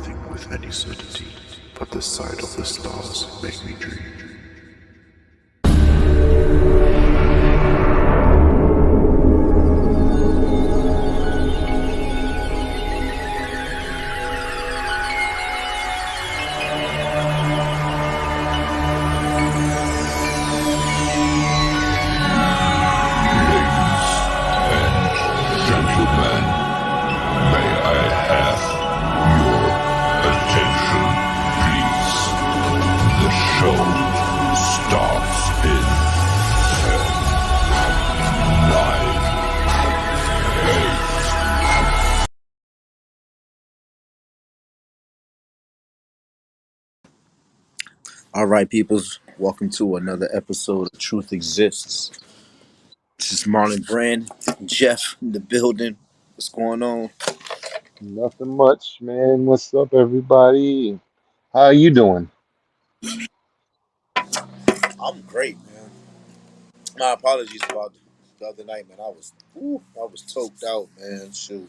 nothing with any certainty, but the sight of the stars make me dream. Gentlemen, may I have your attention, please? The show starts in 10, 9, 8. All right, peoples. Welcome to another episode of Truth Exists. This is Marlon Brand, Jeff in the building. What's going on? Nothing much, man. What's up, everybody? How you doing? I'm great, man. My apologies about the other night, man. I was toked out, man. Shoot,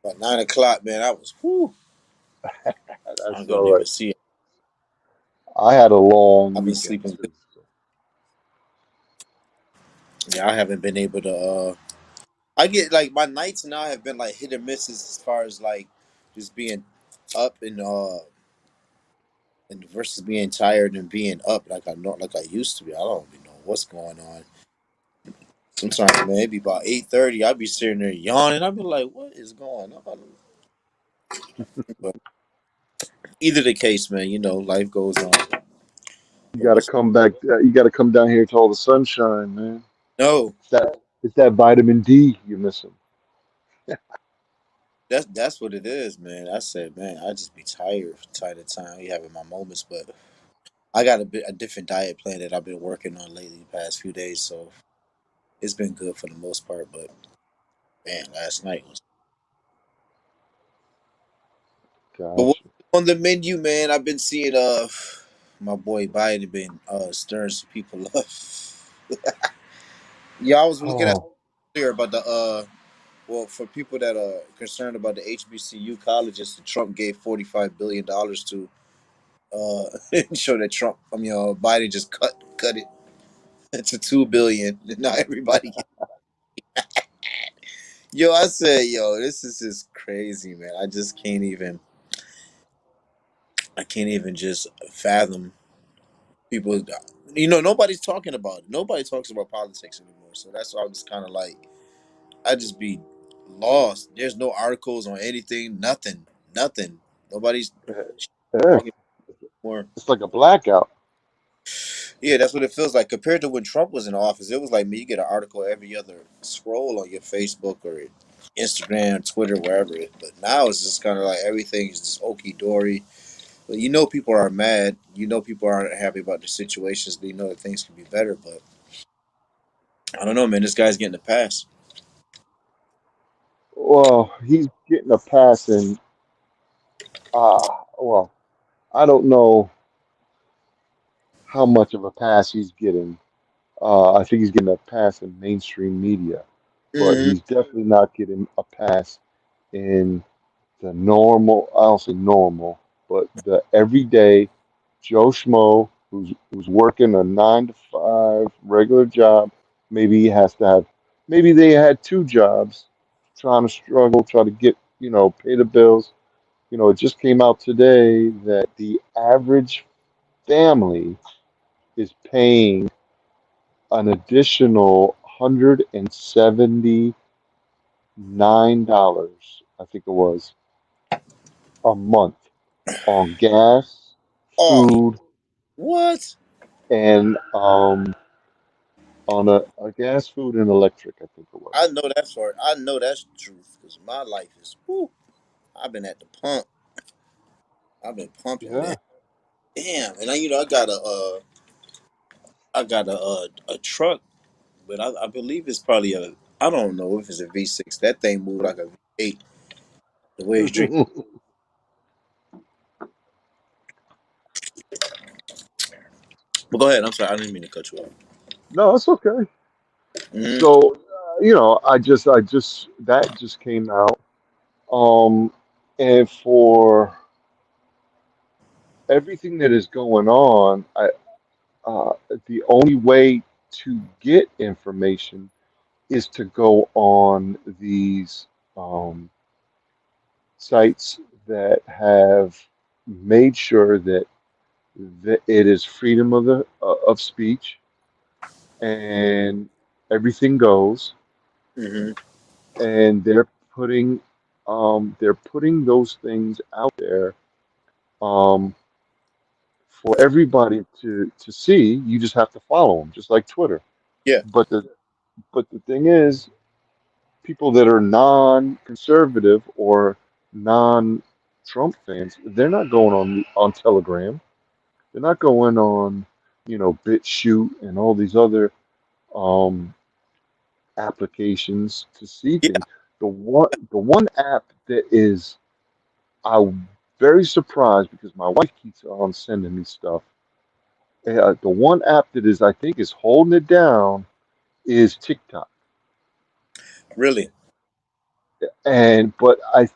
about 9 o'clock, man. I That's all couldn't even right. see it. I had a long I've been weekend sleeping good. too. Yeah, I haven't been able to. I get like my nights now have been like hit or misses as far as like just being up and versus being tired and being up like I know like I used to be. I don't even know what's going on. Sometimes, man, it'd be about 8:30. I'd be sitting there yawning. I'd be like, "What is going on?" But either the case, man, life goes on. You But got to what's come back. You got to come down here to all the sunshine, man. no? It's that vitamin D you're missing. That's what it is, man. I said, man, I just be tired from time to time. You having my moments, but I got a different diet plan that I've been working on lately the past few days, so it's been good for the most part. But man, last night was. But what's Gotcha. on the menu, man? I've been seeing my boy Biden been stirring some people up. Yeah, I was looking at Oh, earlier about the well, for people that are concerned about the HBCU colleges that Trump gave $45 billion to show that Biden just cut it to 2 billion. Now everybody yo, I said, yo, this is just crazy, man. I can't even just fathom people. Nobody's talking about it. Nobody talks about politics anymore. So that's why I'm just kind of like, I just be lost. There's no articles on anything, nothing. Nobody's yeah. talking more. It's like a blackout. Yeah, that's what it feels like compared to when Trump was in office. It was like me, you get an article every other scroll on your Facebook or Instagram, Twitter, wherever. But now it's just kind of like everything is just okie dory. But people are mad. People aren't happy about the situations. They know that things can be better. But I don't know, man. This guy's getting a pass. Well, he's getting a pass, and well, I don't know how much of a pass he's getting. I think he's getting a pass in mainstream media, but Hmm. he's definitely not getting a pass in the normal, I don't say normal, but the everyday Joe Schmo who's working a 9 to 5 regular job. Maybe he has to have, maybe they had two jobs, trying to struggle, try to get, pay the bills. It just came out today that the average family is paying an additional $179, I think it was, a month on gas, Oh, food, what? and on a gas, food, and electric, I think it I was. know that's right. I know that's the truth because my life is. Whew, I've been at the pump. I've been pumping, man. Yeah. Damn, and I got a truck, but I believe it's probably a. I don't know if it's a V6. That thing moved like a V8. The way it's drinking. But go ahead. I'm sorry. I didn't mean to cut you off. No, it's okay. Hmm. So, that just came out. Um, and for everything that is going on, uh, the only way to get information is to go on these um, sites that have made sure that it is freedom of the of speech and everything goes, Hmm. and putting they're putting those things out there um, for everybody to see. You just have to follow them, just like Twitter. Yeah. But the thing is, people that are non-conservative or non-Trump fans, they're not going on Telegram. They're not going on, BitChute and all these other um, applications to see Yeah. things. The one app that is I'm very surprised because my wife keeps on sending me stuff. The one app that I think is holding it down is TikTok. Really. But I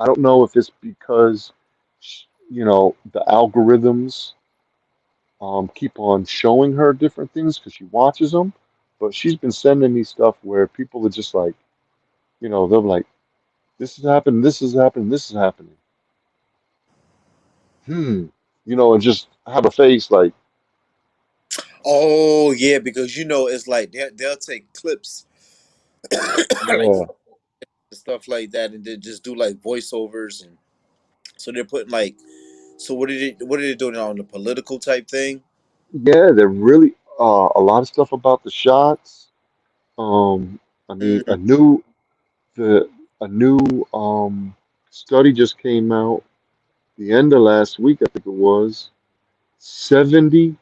don't know if it's because the algorithms keep on showing her different things because she watches them. But she's been sending me stuff where people are just like, they're like, this is happening, this is happening, this is happening. And just have a face like, Oh yeah, because it's like they'll take clips like yeah, stuff like that, and then just do like voiceovers, and so they're putting like. So what are they doing on the political type thing? yeah, they're really a lot of stuff about the shots. Um, I mean, Hmm. the a new study just came out the end of last week, I think it was. 77%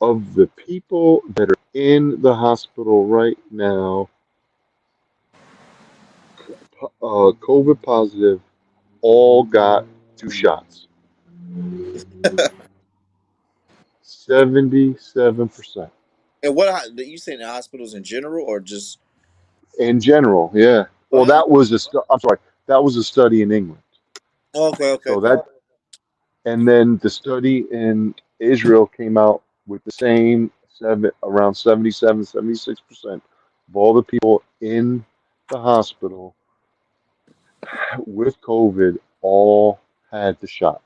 of the people that are in the hospital right now, COVID positive, all got 2 shots. 77% And what you saying in hospitals in general or just? in general, yeah. Well, Oh, I'm sorry, that was a study in England. okay, okay, So okay. and then the study in Israel came out with the same around 77, 76% of all the people in the hospital with COVID all had the shot,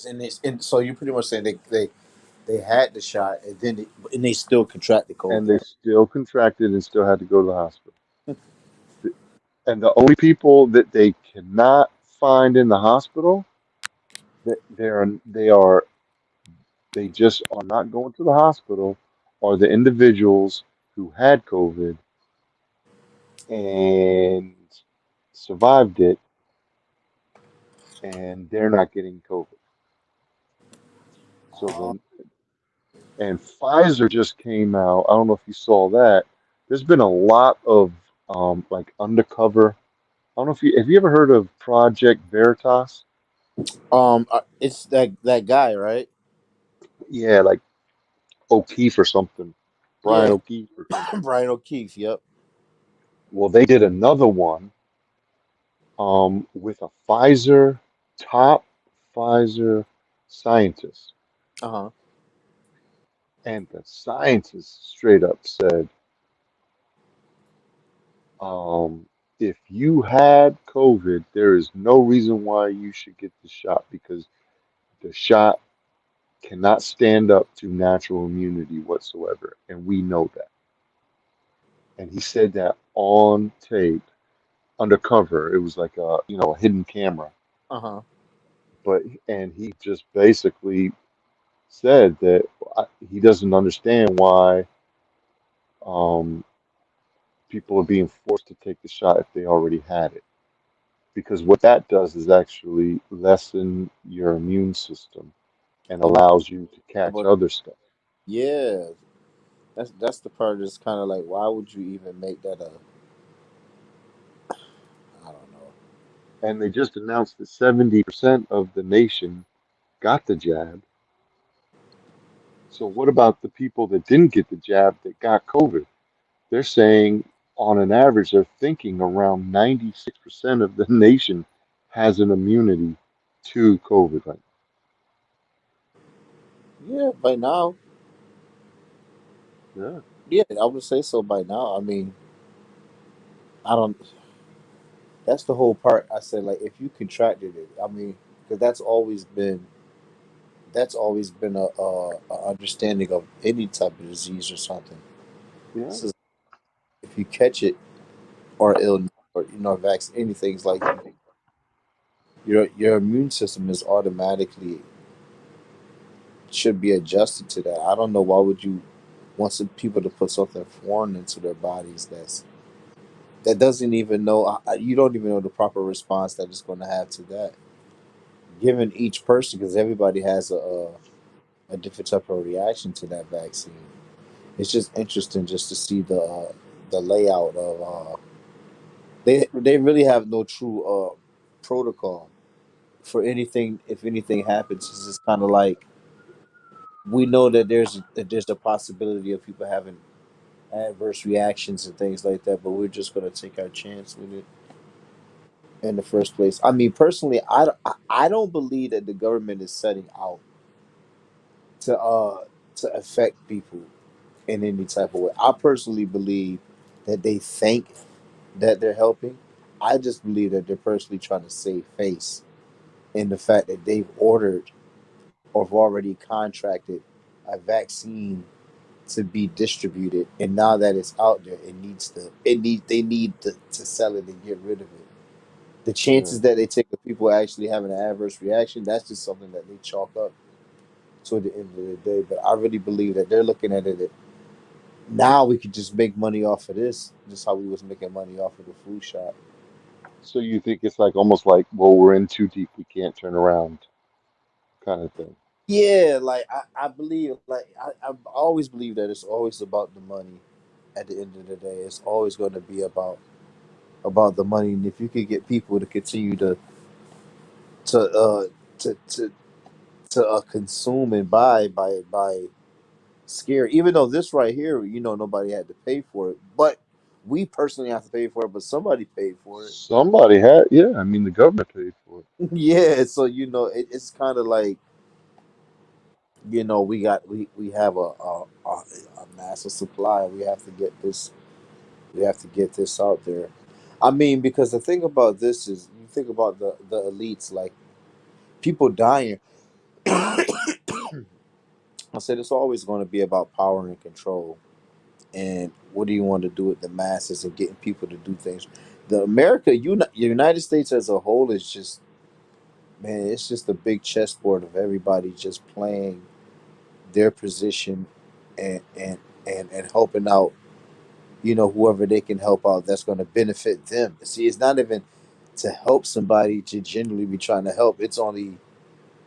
And so you're pretty much saying they had the shot and they still contracted and COVID. they still contracted and still had to go to the hospital. And the only people that they cannot find in the hospital, that they just are not going to the hospital, are the individuals who had COVID and survived it, and they're not getting COVID. So Oh, then, and Pfizer just came out. I don't know if you saw that. There's been a lot of like undercover. I don't know if you have you ever heard of Project Veritas? it's that guy, right? Yeah, like O'Keefe or something, Brian Yeah, O'Keefe or something. Brian O'Keefe. Yep. Well, they did another one with a top Pfizer scientist, Uh huh. and the scientist straight up said, if you had COVID, there is no reason why you should get the shot because the shot cannot stand up to natural immunity whatsoever, and we know that. And he said that on tape, undercover. It was like a hidden camera. Uh huh. But and he just basically said that he doesn't understand why um, people are being forced to take the shot if they already had it. Because what that does is actually lessen your immune system and And allows you to catch but other stuff. yeah, that's the part that's kind of like, why would you even make that a? I don't know. And they just announced that 70% of the nation got the jab. So what about the people that didn't get the jab that got COVID? They're saying on an average, they're thinking around 96% of the nation has an immunity to COVID. Right? Yeah, by now, Yeah, yeah, I would say so by now. I mean, I don't. That's the whole part. I said like if you contracted it, I mean, because that's always been a understanding of any type of disease or something. yeah. This is if you catch it or illness or anything's like your immune system is automatically should be adjusted to that. I don't know why would you want some people to put something foreign into their bodies that doesn't even know you don't even know the proper response that it's going to have to that. Given each person, because everybody has a different type of reaction to that vaccine. It's just interesting just to see the layout of they really have no true protocol for anything. If anything happens, it's just kind of like we know that there's a possibility of people having adverse reactions and things like that, but we're just going to take our chance with it in the first place. I mean, personally, I don't believe that the government is setting out to affect people in any type of way. I personally believe that they think that they're helping. I just believe that they're personally trying to save face in the fact that they've ordered or have already contracted a vaccine to be distributed, and now that it's out there, they need to sell it and get rid of it. The Yeah. chances that they take of people actually having an adverse reaction, that's just something that they chalk up to the end of the day. But I really believe that they're looking at it that now we could just make money off of this, just how we was making money off of the food shop. So you think it's like almost like, well, we're in too deep, we can't turn around, kind of thing. Yeah, like I believe, like I always believe that it's always about the money. At the end of the day, it's always going to be about the money, and if you could get people to continue to uh to to to consume and buy by scare, even though this right here, nobody had to pay for it, but we personally have to pay for it, but somebody paid for it. Somebody had, yeah. I mean, the government paid for it. Yeah, so it's kind of like we have a massive supply. We have to get this out there. I mean, because the thing about this is, you think about the elites, like people dying. I said it's always going to be about power and control. And what do you want to do with the masses and getting people to do things? United States as a whole is just, man, it's just a big chessboard of everybody just playing their position and helping out, whoever they can help out that's going to benefit them. See, it's not even to help somebody to genuinely be trying to help. It's only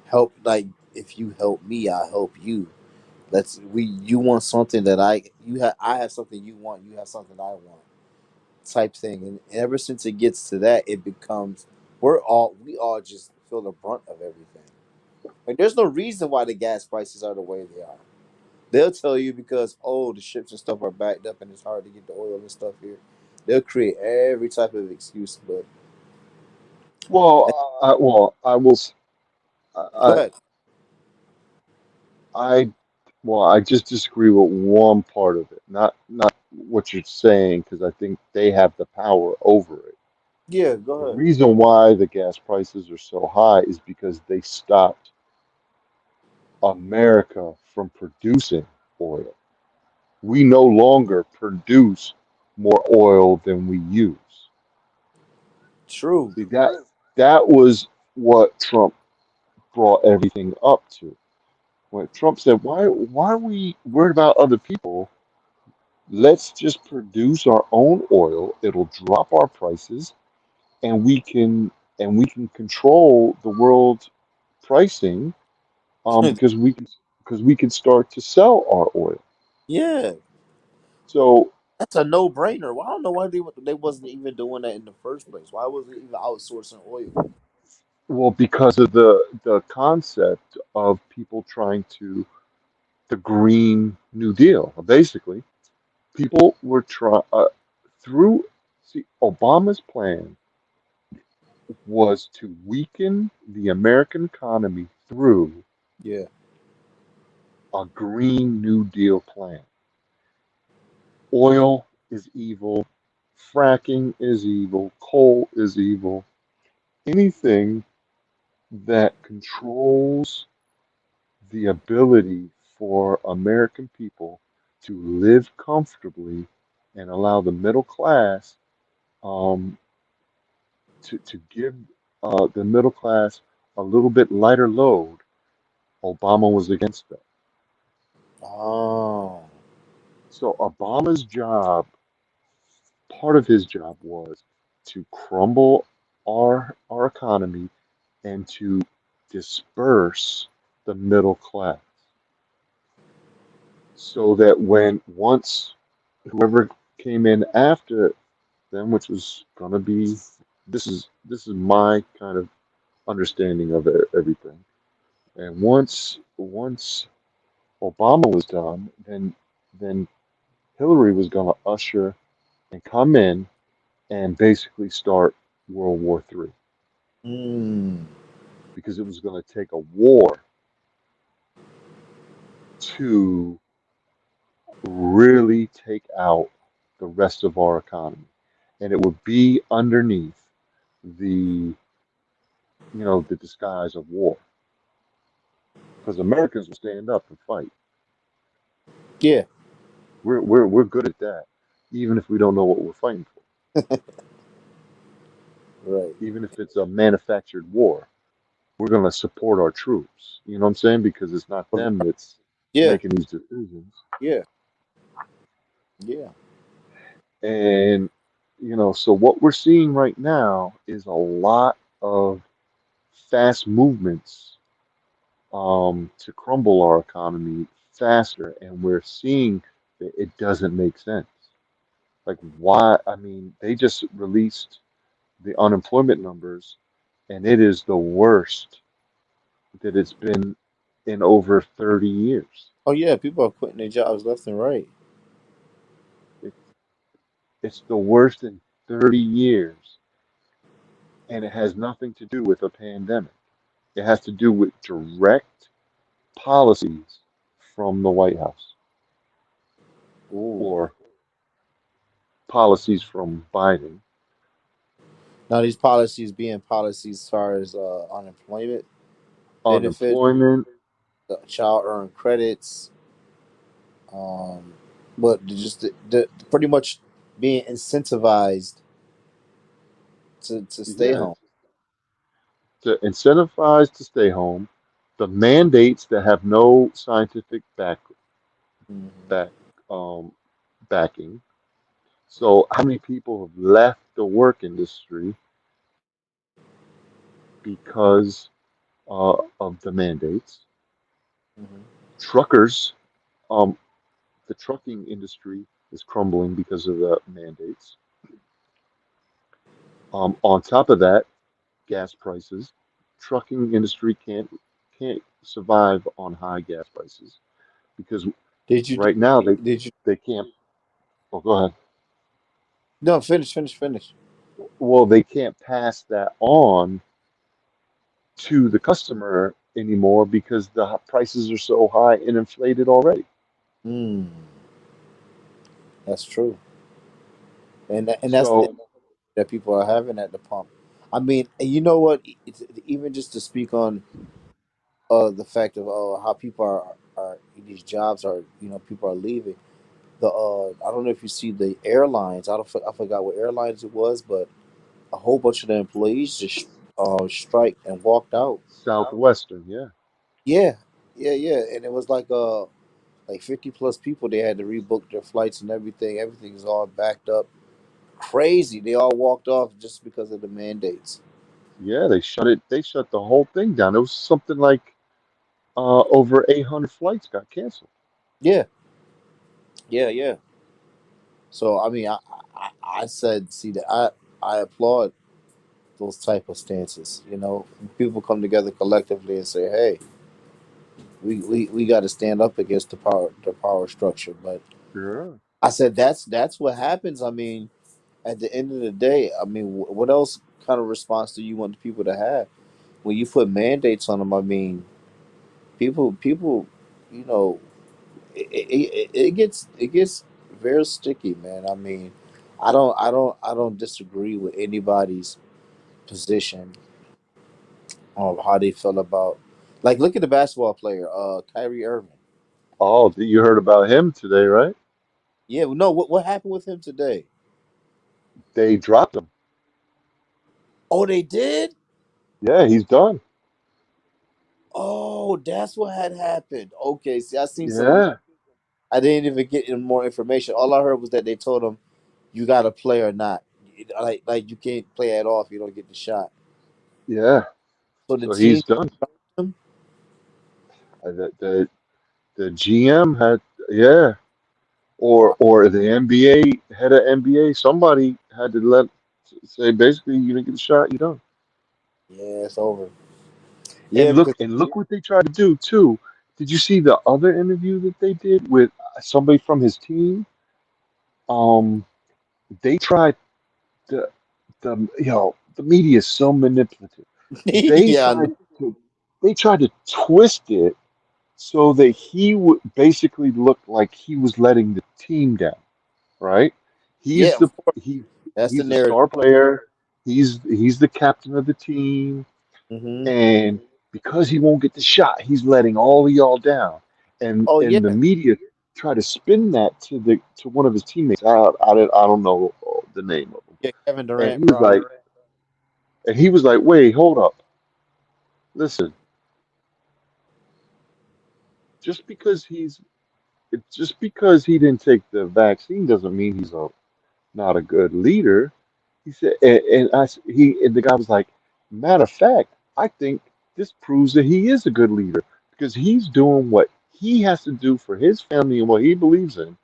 help, like, if you help me, I help you. You want something that I have something you want, you have something I want, type thing. And ever since it gets to that, it becomes we all just feel the brunt of everything. Like there's no reason why the gas prices are the way they are. They'll tell you because, the ships and stuff are backed up and it's hard to get the oil and stuff here. They'll create every type of excuse, but I will. go I, ahead. I, I just disagree with one part of it. Not what you're saying, because I think they have the power over it. Yeah, The go ahead. reason why the gas prices are so high is because they stopped America from producing oil. We no longer produce more oil than we use. True. See, that was what Trump brought everything up to. When Trump said, why are we worried about other people? Let's just produce our own oil. It'll drop our prices, and we can control the world pricing, because we can start to sell our oil. Yeah, So, that's a no-brainer. Well, I don't know why they wasn't even doing that in the first place. Why was it even outsourcing oil? well, because of the concept of people trying to the Green New Deal. Basically, people were trying. through, see, Obama's plan was to weaken the American economy through Yeah. a Green New Deal plan. Oil is evil, fracking is evil, coal is evil. Anything that controls the ability for American people to live comfortably and allow the middle class um, to give the middle class a little bit lighter load. Obama was against that. Oh. So Obama's job, part of his job was to crumble our economy and to disperse the middle class so that when once whoever came in after them, which was going to be this is my kind of understanding of everything. And once Obama was done, then Hillary was going to usher and come in and basically start World War III Mm. because it was going to take a war to really take out the rest of our economy. And it would be underneath the, the disguise of war because Americans will stand up and fight. Yeah. We're good at that, even if we don't know what we're fighting for, Right. even if it's a manufactured war. We're going to support our troops. You know what I'm saying? Because it's not them that's Yeah. making these decisions. Yeah. Yeah. And, so what we're seeing right now is a lot of fast movements to crumble our economy faster. And we're seeing that it doesn't make sense. Like, why? I mean, they just released the unemployment numbers, and it is the worst that it's been in over 30 years. Oh yeah. People are quitting their jobs left and right. It, it's the worst in 30 years, and it has nothing to do with a pandemic. It has to do with direct policies from the White House Ooh. or policies from Biden. Now these policies being policies as far as unemployment benefits, Unemployment, child earned credits, um, but just the pretty much being incentivized to stay yeah, home. to incentivize to stay home, the mandates that have no scientific Hmm. back um, backing. So, how many people have left the work industry because of the mandates? Hmm. Truckers, um, the trucking industry is crumbling because of the mandates. On top of that, gas prices. Trucking industry can't survive on high gas prices because Did you right now did you they can't. Oh, go ahead. no finish. Well, they can't pass that on to the customer anymore because the prices are so high and inflated already. Mm, that's true, and that's the So that people are having at the pump. I mean, and you know what? Even just to speak on the fact of how people are these jobs are people are leaving. The I don't know if you see the airlines. I forgot what airlines it was, but a whole bunch of the employees just strike and walked out. Southwestern, yeah, Yeah, yeah, and it was like 50 plus people. They had to rebook their flights and everything. Everything's all backed up. Crazy. They all walked off just because of the mandates. yeah, they shut it. They shut the whole thing down. It was something like over 800 flights got canceled. Yeah, yeah. So I mean, I said, see that I applaud those type of stances. When people come together collectively and say, "Hey, we got to stand up against the power structure." But Sure. I said that's what happens. I mean, at the end of the day, I mean, what else kind of response do you want the people to have when you put mandates on them? I mean, people, you know, it gets very sticky, man. I mean, I don't disagree with anybody's position on how they feel about. Like, look at the basketball player, Kyrie Irving. Oh, you heard about him today, right? Yeah, no, what happened with him today? They dropped him. Oh, they did. Yeah, he's done. Oh, that's what had happened. Okay, see, I seen some. Yeah, I didn't even get any more information. All I heard was that they told him you got to play or not. Like you can't play at all if you don't get the shot. yeah. So the So team, he's done. The GM had, yeah, wow, or the NBA head of NBA, somebody had to say basically you didn't get the shot, you done. yeah, it's over. Yeah, because And look what they tried to do too. Did you see the other interview that they did with somebody from his team? Um, they tried the the media is so manipulative. They yeah, I know. tried to they tried to twist it so that he would basically look like he was letting the team down, right? Yeah, He's of the course. he That's the he's the narrative. star player. He's the captain of the team, Hmm. and because he won't get the shot, he's letting all of y'all down. Oh yeah, And the media try to spin that to one of his teammates. I don't know the name of him, yeah. Kevin and Durant probably. he was like, wait, hold up, listen, just because just because he didn't take the vaccine doesn't mean he's not a good leader. He said, and the guy was like, matter of fact, I think this proves that he is a good leader because he's doing what he has to do for his family and what he believes in,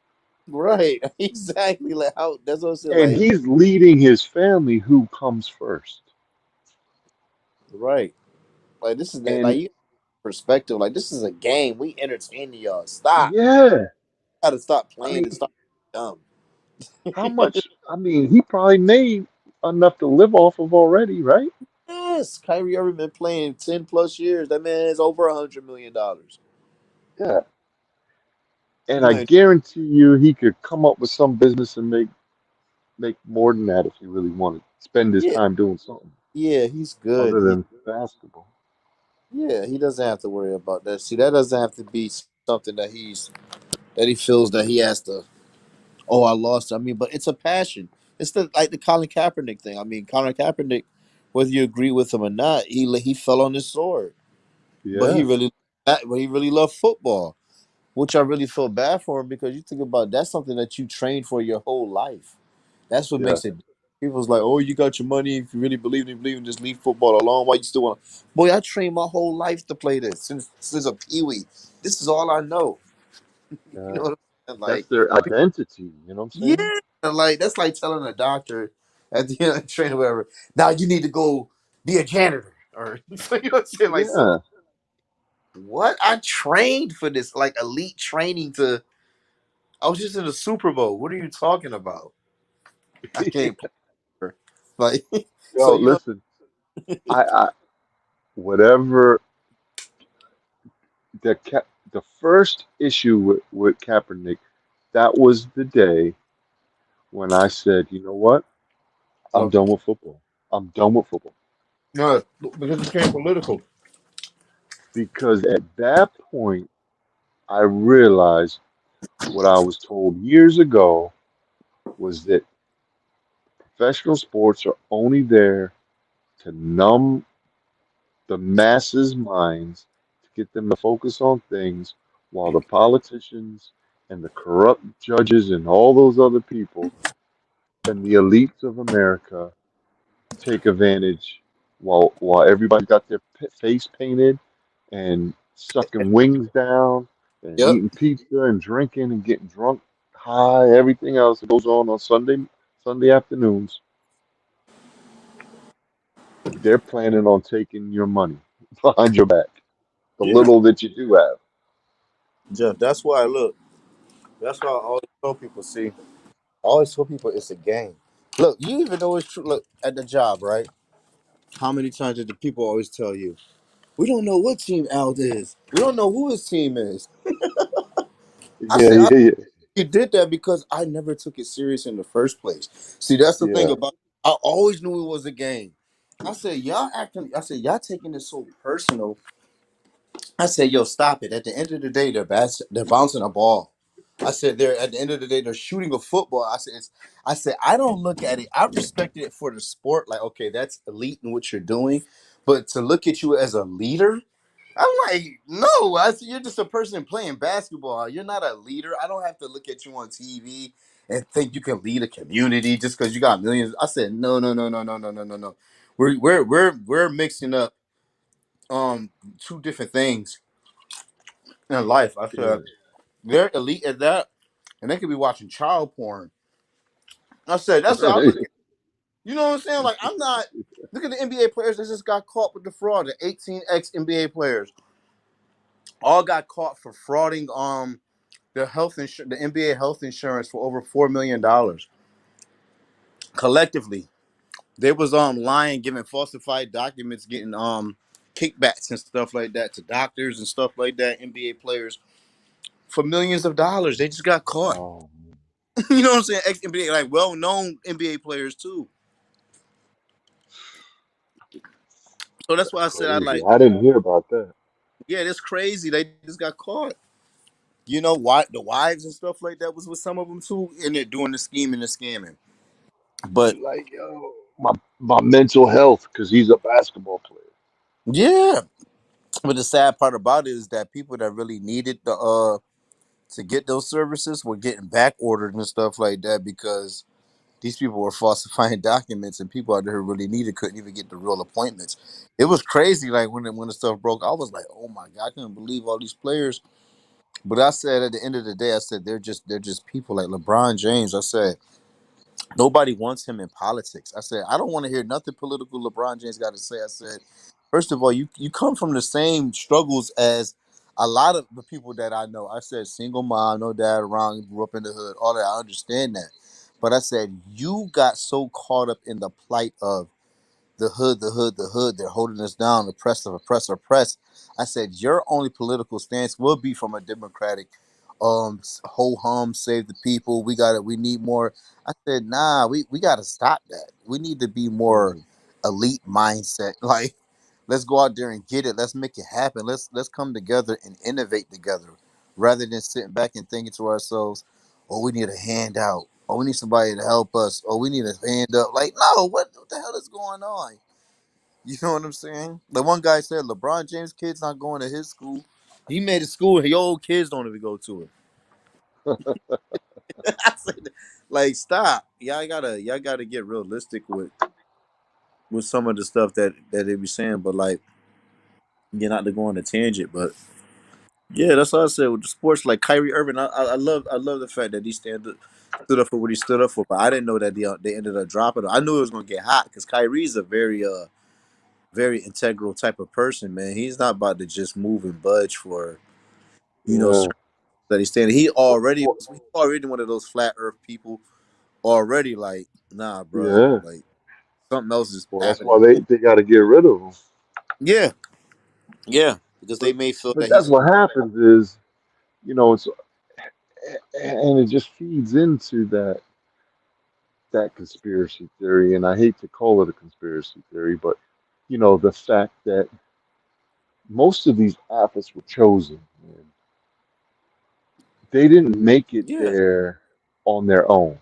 Right, exactly. Like how that's what I said. and Like he's leading his family who comes first. right, like this is And like you perspective. Like this is a game. We entertaining y'all. Stop. yeah, Gotta stop I playing mean, and stop dumb. how much? I mean, he probably made enough to live off of already, right? Yes, Kyrie Irving been playing 10 plus years. That man has over $100 million. Yeah, and You I ain't. guarantee you, he could come up with some business and make more than that if he really wanted to spend his Yeah, time doing something yeah, he's good. other than basketball. Yeah, he doesn't have to worry about that. See, that doesn't have to be something that he feels that he has to. Oh, I lost. I mean, but it's a passion. It's like the Colin Kaepernick thing. I mean, Colin Kaepernick, whether you agree with him or not, he fell on his sword. But Yeah, he really loved football, which I really feel bad for him because you think about that's something that you trained for your whole life. That's what yeah, makes it. People's like, oh, you got your money. If you really believe in, just leave football alone. Why you still want? Boy, I trained my whole life to play this since a peewee. This is all I know. You yeah. know what I'm saying? That's Like, their identity. You know what I'm yeah, saying? like that's like telling a doctor at the end of the training, whatever. Now you need to go be a janitor, or you know what I'm saying, like something. Yeah, What I trained for this, like elite training to. I was just in the Super Bowl. What are you talking about? I can't play. her. Like, so yo, you know, listen, I whatever the first issue with Kaepernick, that was the day when I said, you know what? I'm no, done with football. I'm done with football no, because it became political. because at that point I realized what I was told years ago was that professional sports are only there to numb the masses' minds, to get them to focus on things, while the politicians and the corrupt judges and all those other people and the elites of America take advantage while everybody's got their face painted and sucking wings down and Yep. eating pizza and drinking and getting drunk, high, everything else that goes on Sunday afternoons. They're planning on taking your money behind your back, the Yeah. little that you do have. Jeff, that's why I look. That's why I always tell people. See, I always tell people it's a game. Look, you even know it's true. Look at the job, right? How many times did the people always tell you, "We don't know what team Al is. We don't know who his team is." I Yeah, said, yeah, yeah, he did that because I never took it serious in the first place. See, that's the thing yeah. about. I always knew it was a game. I said, y'all acting. I said, y'all taking this so personal. I said, yo, stop it. At the end of the day, they're bouncing a ball. I said, they're at the end of the day, they're shooting a football. I said, I don't look at it. I respected it for the sport. Like, okay, that's elite in what you're doing, but to look at you as a leader, I'm like, no. I said, you're just a person playing basketball. You're not a leader. I don't have to look at you on TV and think you can lead a community just because you got millions. I said, no, no, no, no, no, no, no, no, no. We're mixing up two different things in life. I said Yeah. they're elite at that, and they could be watching child porn. I said that's how I look at it. You know what I'm saying? Like I'm not. Look at the NBA players that just got caught with the fraud. The 18x NBA players all got caught for frauding the the NBA health insurance for over $4 million collectively. They was lying, giving falsified documents, getting kickbacks and stuff like that to doctors and stuff like that. NBA players for millions of dollars. They just got caught. Oh, You know what I'm saying? Ex NBA, like well known NBA players too. So that's why that's I said I crazy. like, I didn't hear about that. yeah, that's crazy. They just got caught. You know why the wives and stuff like that was with some of them too, and they're doing the scheming and scamming. But Like, yo, my mental health because he's a basketball player. yeah, but the sad part about it is that people that really needed the to get those services were getting back ordered and stuff like that because these people were falsifying documents and people out there who really needed couldn't even get the real appointments. It was crazy. Like when the stuff broke, I was like, oh my god, I couldn't believe all these players. But I said at the end of the day, I said they're just people like LeBron James. I said nobody wants him in politics. I said I don't want to hear nothing political LeBron James got to say. I said first of all, you come from the same struggles as a lot of the people that I know. I said single mom, no dad around, grew up in the hood, all that. I understand that. But I said you got so caught up in the plight of the hood, the hood, the hood. They're holding us down, oppress, oppress, oppress. I said your only political stance will be from a democratic, ho hum, save the people. We got it. We need more. I said, nah, we got to stop that. We need to be more Mm, elite mindset. Like, let's go out there and get it. Let's make it happen. Let's come together and innovate together, rather than sitting back and thinking to ourselves, oh, we need a handout. Oh, we need somebody to help us. Oh, we need a hand up. Like, no, what the hell is going on? You know what I'm saying? The one guy said LeBron James' kid's not going to his school. He made a school, your old kids don't even go to it. I said, like, stop. Y'all gotta get realistic with some of the stuff that they be saying, but like, you're not to go on a tangent. But yeah, that's what I said with the sports. Like Kyrie Irving, I love the fact that he stood up for what he stood up for. But I didn't know that they ended up dropping him. I knew it was gonna get hot because Kyrie's a very integral type of person, man. He's not about to just move and budge for yeah. certain that he's standing. Well, He's already one of those flat Earth people. Already, like, nah, bro, yeah. like something else is Well, that's why happening. they got to get rid of him. Yeah, yeah, because they But may feel but that that's he's. what happens is, it's and it just feeds into that conspiracy theory, and I hate to call it a conspiracy theory, but the fact that most of these athletes were chosen, man, they didn't make it Yeah. there on their own.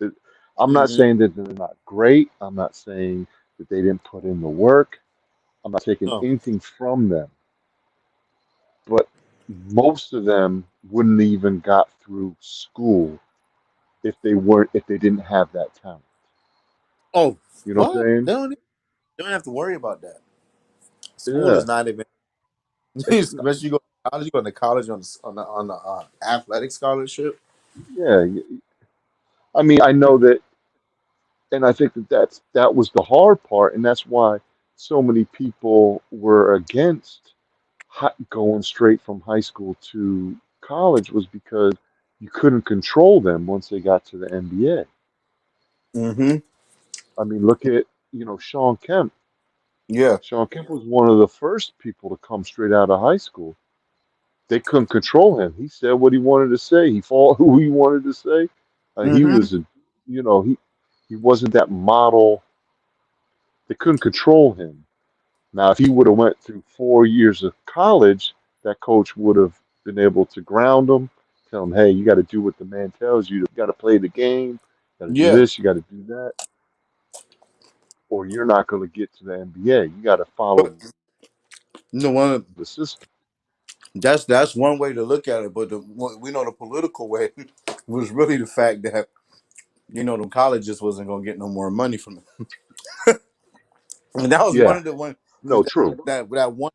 It- I'm not Mm-hmm. saying that they're not great. I'm not saying that they didn't put in the work. I'm not taking No. anything from them, but most of them wouldn't even got through school if they didn't have that talent. Oh, You know what I'm what? saying? They don't have to worry about that. School Yeah. is not even. It's not, Especially you go to college on the athletic scholarship. yeah. I mean, I know that, and I think that was the hard part, and that's why so many people were against going straight from high school to college was because you couldn't control them once they got to the NBA. Mm-hmm. I mean, look at, Sean Kemp. Yeah. Sean Kemp was one of the first people to come straight out of high school. They couldn't control him. He said what he wanted to say. He fought who he wanted to say. He Mm-hmm. was a, he wasn't that model. They couldn't control him. Now, if he would have went through 4 years of college, that coach would have been able to ground him, tell him, hey, you got to do what the man tells you. You got to play the game. You got to do Yeah. this. You got to do that, or you're not going to get to the NBA. You got to But follow you know, the system. that's one way to look at it. But we know the political way was really the fact that the colleges wasn't gonna get no more money from it, and that was one Yeah. of the one because No, true. that one.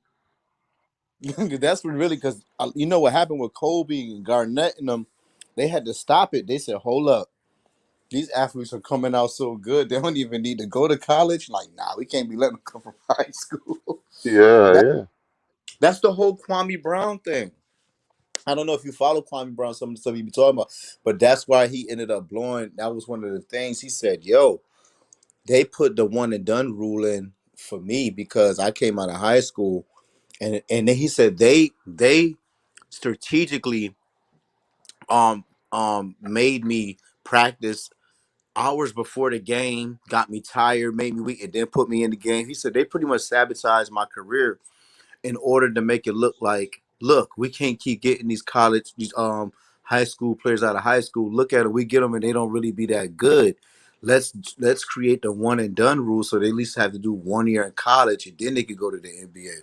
That's what really because you know what happened with Kobe and Garnett and them. They had to stop it. They said, "Hold up, these athletes are coming out so good. They don't even need to go to college. Like, nah, we can't be letting them come from high school." Yeah, that yeah. that's the whole Kwame Brown thing. I don't know if you follow Kwame Brown, some of the stuff he be talking about, but that's why he ended up blowing. That was one of the things he said. Yo, they put the one and done rule in for me because I came out of high school, and then he said they strategically made me practice hours before the game, got me tired, made me weak, and then put me in the game. He said they pretty much sabotaged my career in order to make it look like, look, we can't keep getting these high school players out of high school. Look at it, we get them and they don't really be that good. Let's create the one and done rule so they at least have to do 1 year in college and then they could go to the NBA.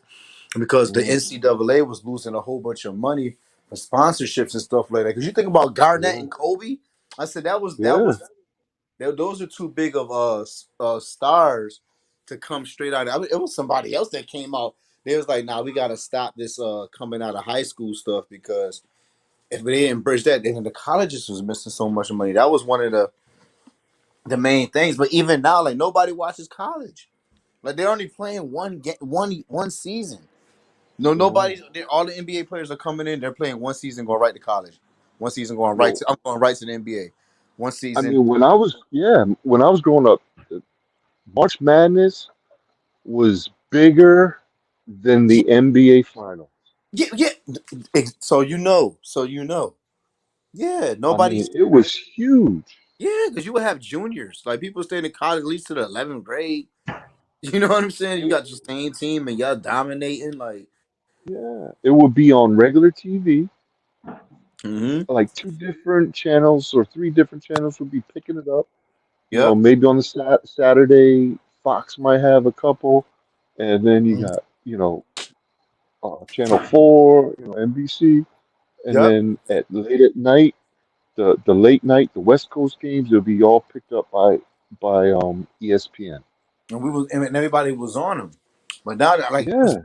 Because the Mm, NCAA was losing a whole bunch of money for sponsorships and stuff like that. Because you think about Garnett yeah, and Kobe, I said that yeah. was those are too big of stars to come straight out. I mean, it was somebody else that came out. They was like, "Nah, we gotta stop this coming out of high school stuff because if they didn't bridge that, then the colleges was missing so much money." That was one of the main things. But even now, like nobody watches college. Like they're only playing one season. No, Yeah. all the NBA players are coming in. They're playing one season, going right to college. One season going right Well, to I'm going right to the NBA. One I season, mean, when I was growing up, March Madness was bigger than yeah, the NBA Finals. yeah, yeah. So you know. Yeah, I mean, nobody's. it was huge. Yeah, because you would have juniors, like people staying in college at least to the 11th grade. You know what I'm saying? You It, got your same team and y'all dominating. Like, yeah, it would be on regular TV. mm-hmm. Like two different channels or three different channels would be picking it up. Yep. Maybe on the Saturday, Fox might have a couple, and then you Mhm. got, Channel 4, NBC, and Yep. then at late at night, the late night, the West Coast games, they'll be all picked up by ESPN. And everybody was on them, but now that like Yeah,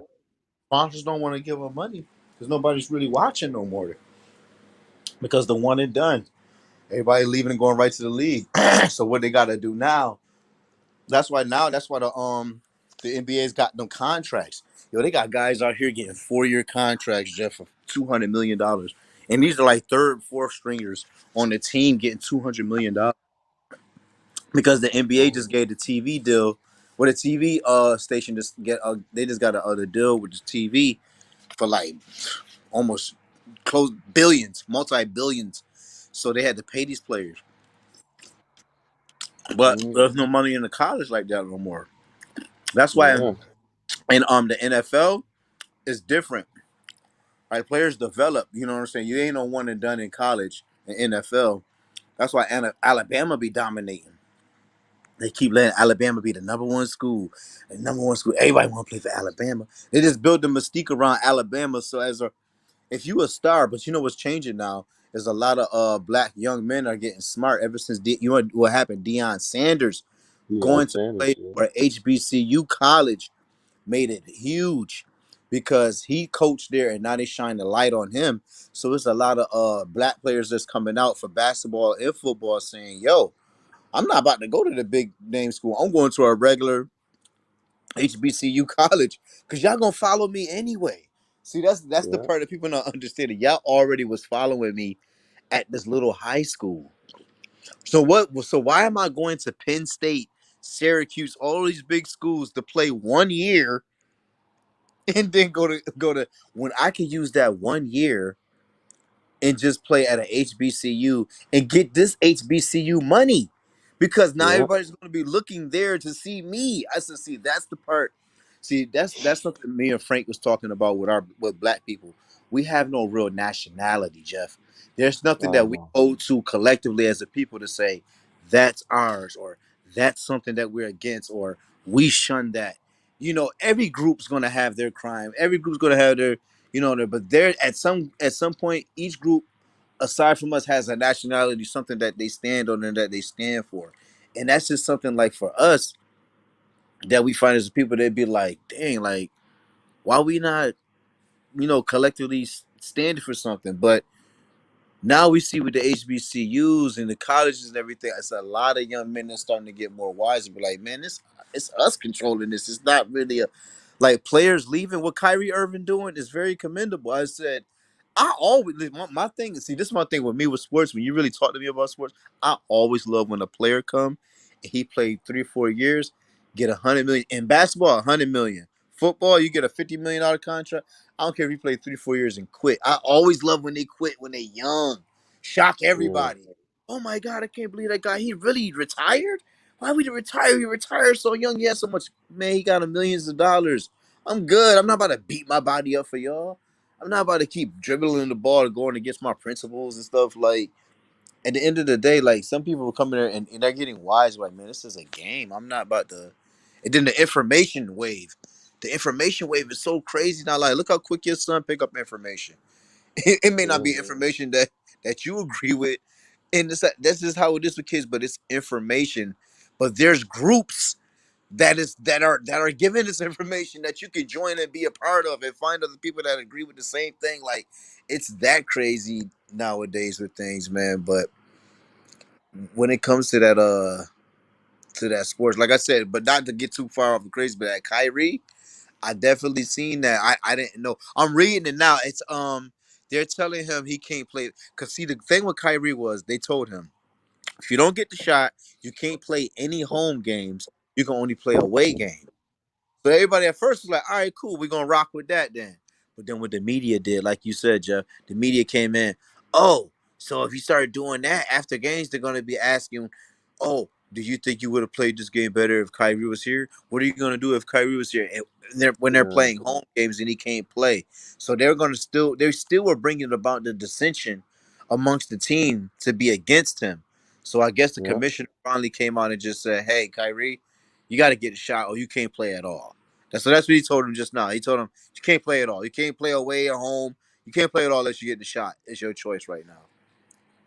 sponsors don't want to give them money because nobody's really watching no more because the one and done. Everybody leaving and going right to the league. So what they got to do now? That's why the NBA's got them contracts. Yo, they got guys out here getting 4 year contracts, Jeff, for $200 million, and these are like third, fourth stringers on the team getting $200 million because the NBA just gave the TV deal. Well, the TV station just they just got the deal with the TV for like almost close billions, multi billions. So they had to pay these players, but mm, there's no money in the college like that no more. That's why, yeah, and the NFL is different. Right, players develop. You know what I'm saying? You ain't no one and done in college and NFL. That's why Alabama be dominating. They keep letting Alabama be the number one school, the number one school. Everybody want to play for Alabama. They just build the mystique around Alabama. So if you a star, but you know what's changing now is a lot of black young men are getting smart ever since you know what happened. Deion Sanders Deion going to Sanders, play yeah, for HBCU college made it huge because he coached there and now they shine the light on him. So it's a lot of black players that's coming out for basketball and football saying, yo, I'm not about to go to the big name school. I'm going to a regular HBCU college because y'all gonna follow me anyway. See, that's the yeah, part that people don't understand. Y'all already was following me at this little high school. So what? So why am I going to Penn State Syracuse, all these big schools to play 1 year and then go to when I could use that 1 year and just play at a HBCU and get this HBCU money because now Yeah. everybody's going to be looking there to see me. I said, see, that's the part. See, that's something me and Frank was talking about with black people. We have no real nationality, Jeff. There's nothing I that we know. hold to collectively as a people to say that's ours or that's something that we're against or we shun that. Every group's going to have their crime. Every group's going to have their but there at some point each group aside from us has a nationality, something that they stand on and that they stand for. And that's just something like for us that we find as people, they'd be like, dang, like, why we not, collectively standing for something? But now we see with the HBCUs and the colleges and everything, it's a lot of young men that's starting to get more wise and be like, man, it's us controlling this. It's not really a like players leaving. What Kyrie Irving doing is very commendable. I said, I always my thing. See, this is my thing with me with sports. When you really talk to me about sports, I always love when a player come and he played 3 or 4 years, get 100 million in basketball, 100 million. Football, you get a $50 million contract. I don't care if he played 3 or 4 years and quit. I always love when they quit when they young, shock Yeah. everybody. Oh my God, I can't believe that guy. He really retired. Why would he retire? He retired so young. He had so much. Man, he got a millions of dollars. I'm good. I'm not about to beat my body up for y'all. I'm not about to keep dribbling the ball and going against my principles and stuff. Like at the end of the day, like some people are coming there and they're getting wise. Like, man, this is a game. I'm not about to. And then the information wave. The information wave is so crazy now. Like, look how quick your son pick up information. It may not Yeah. be information that you agree with, and that's just how it is with kids. But it's information. But there's groups that are giving this information that you can join and be a part of and find other people that agree with the same thing. Like it's that crazy nowadays with things, man. But when it comes to that sports, like I said, but not to get too far off the crazy, but at Kyrie, I definitely seen that. I didn't know. I'm reading it now. It's they're telling him he can't play because see the thing with Kyrie was they told him if you don't get the shot, you can't play any home games. You can only play away games. So everybody at first was like, all right, cool, we're gonna rock with that then. But then what the media did, like you said, Jeff, the media came in, oh, so if you start doing that after games, they're gonna be asking, oh, do you think you would have played this game better if Kyrie was here? What are you gonna do if Kyrie was here? And when they're Yeah. playing home games and he can't play, so they still were bringing about the dissension amongst the team to be against him. So I guess the Yeah. commissioner finally came out and just said, hey, Kyrie, you got to get a shot or you can't play at all. That's what he told him just now. He told him you can't play at all. You can't play away or home. You can't play at all unless you get the shot. It's your choice right now.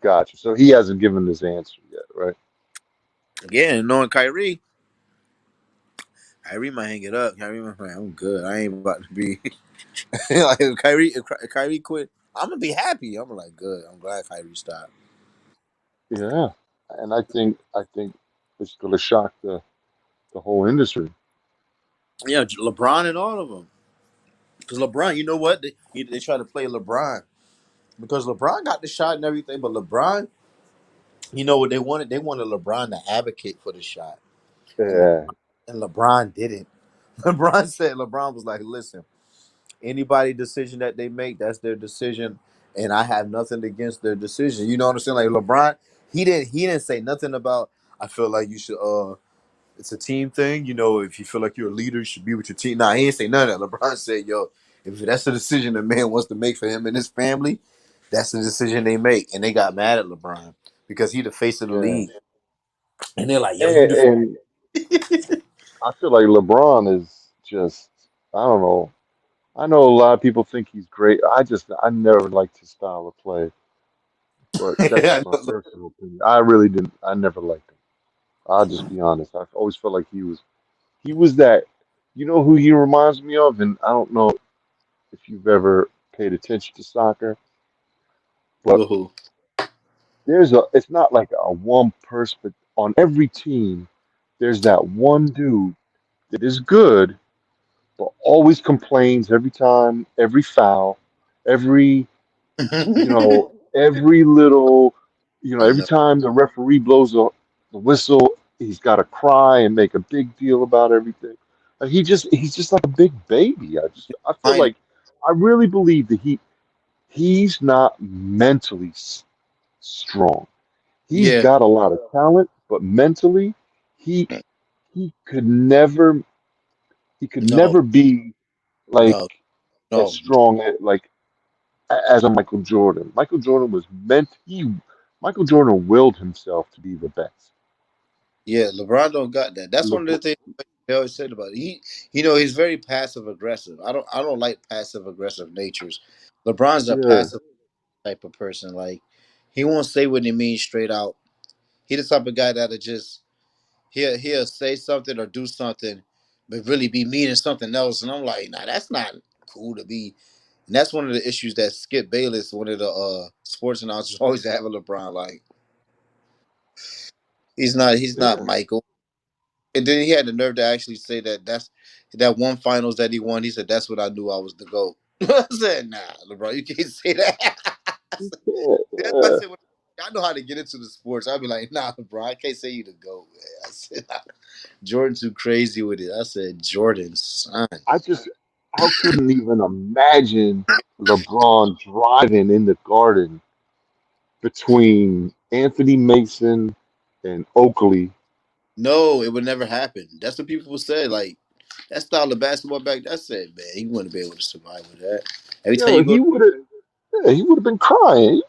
Gotcha. So he hasn't given his answer yet, right? Again, knowing Kyrie might hang it up. Kyrie might be like, I'm good. I ain't about to be like if Kyrie quit. I'm gonna be happy. I'm like good. I'm glad Kyrie stopped. Yeah. And I think it's going to shock the whole industry. Yeah, LeBron and all of them. Because LeBron, you know what? They try to play LeBron because LeBron got the shot and everything, but LeBron, you know what they wanted? They wanted LeBron to advocate for the shot. And Yeah. LeBron didn't. LeBron was like, listen, anybody decision that they make, that's their decision, and I have nothing against their decision. You know what I'm saying? Like LeBron, he didn't say nothing about I feel like you should it's a team thing, if you feel like you're a leader, you should be with your team. Nah, he didn't say none of that. LeBron said, yo, if that's the decision a man wants to make for him and his family, that's the decision they make. And they got mad at LeBron because he the face of the Yeah. league. And they're like, yo, you And, the and I feel like LeBron is just, I don't know. I know a lot of people think he's great. I never liked his style of play, but that's just I my know. personal opinion. I really didn't. I never liked him. I'll just be honest. I always felt like he was that. You know who he reminds me of, and I don't know if you've ever paid attention to soccer, but Whoa. it's not like a one person, but on every team, there's that one dude that is good, but always complains every time, every foul, every, every little, I every know. time the referee blows the whistle, he's got to cry and make a big deal about everything. He's just like a big baby. I feel Fine. like I really believe that he's not mentally strong. He's Yeah. got a lot of talent, but mentally he he could never he could No. never be like No. as No. strong as a Michael Jordan. Michael Jordan was meant he Michael Jordan willed himself to be the best. Yeah. LeBron don't got that. That's one of the LeBron, things they always said about it. He's very passive aggressive. I don't like passive aggressive natures. LeBron's a yeah, passive type of person. Like he won't say what he means straight out. He the type of guy that'll just he'll say something or do something, but really be meaning something else. And I'm like, nah, that's not cool to be. And that's one of the issues that Skip Bayless, one of the sports announcers, always have with LeBron. Like he's not yeah. Michael. And then he had the nerve to actually say that that's that one finals that he won. He said that's what I knew I was the GOAT. I said, nah, LeBron, you can't say that. Yeah, That's why I yeah. said I know how to get into the sports. I'd be like, nah, LeBron, I can't say you the GOAT, man. I said Jordan too crazy with it. I said Jordan, son. I couldn't even imagine LeBron driving in the garden between Anthony Mason and Oakley. No, it would never happen. That's what people said. Like that style of basketball back. I said, man, he wouldn't be able to survive with that. Every time Yo, you go, he would have been crying.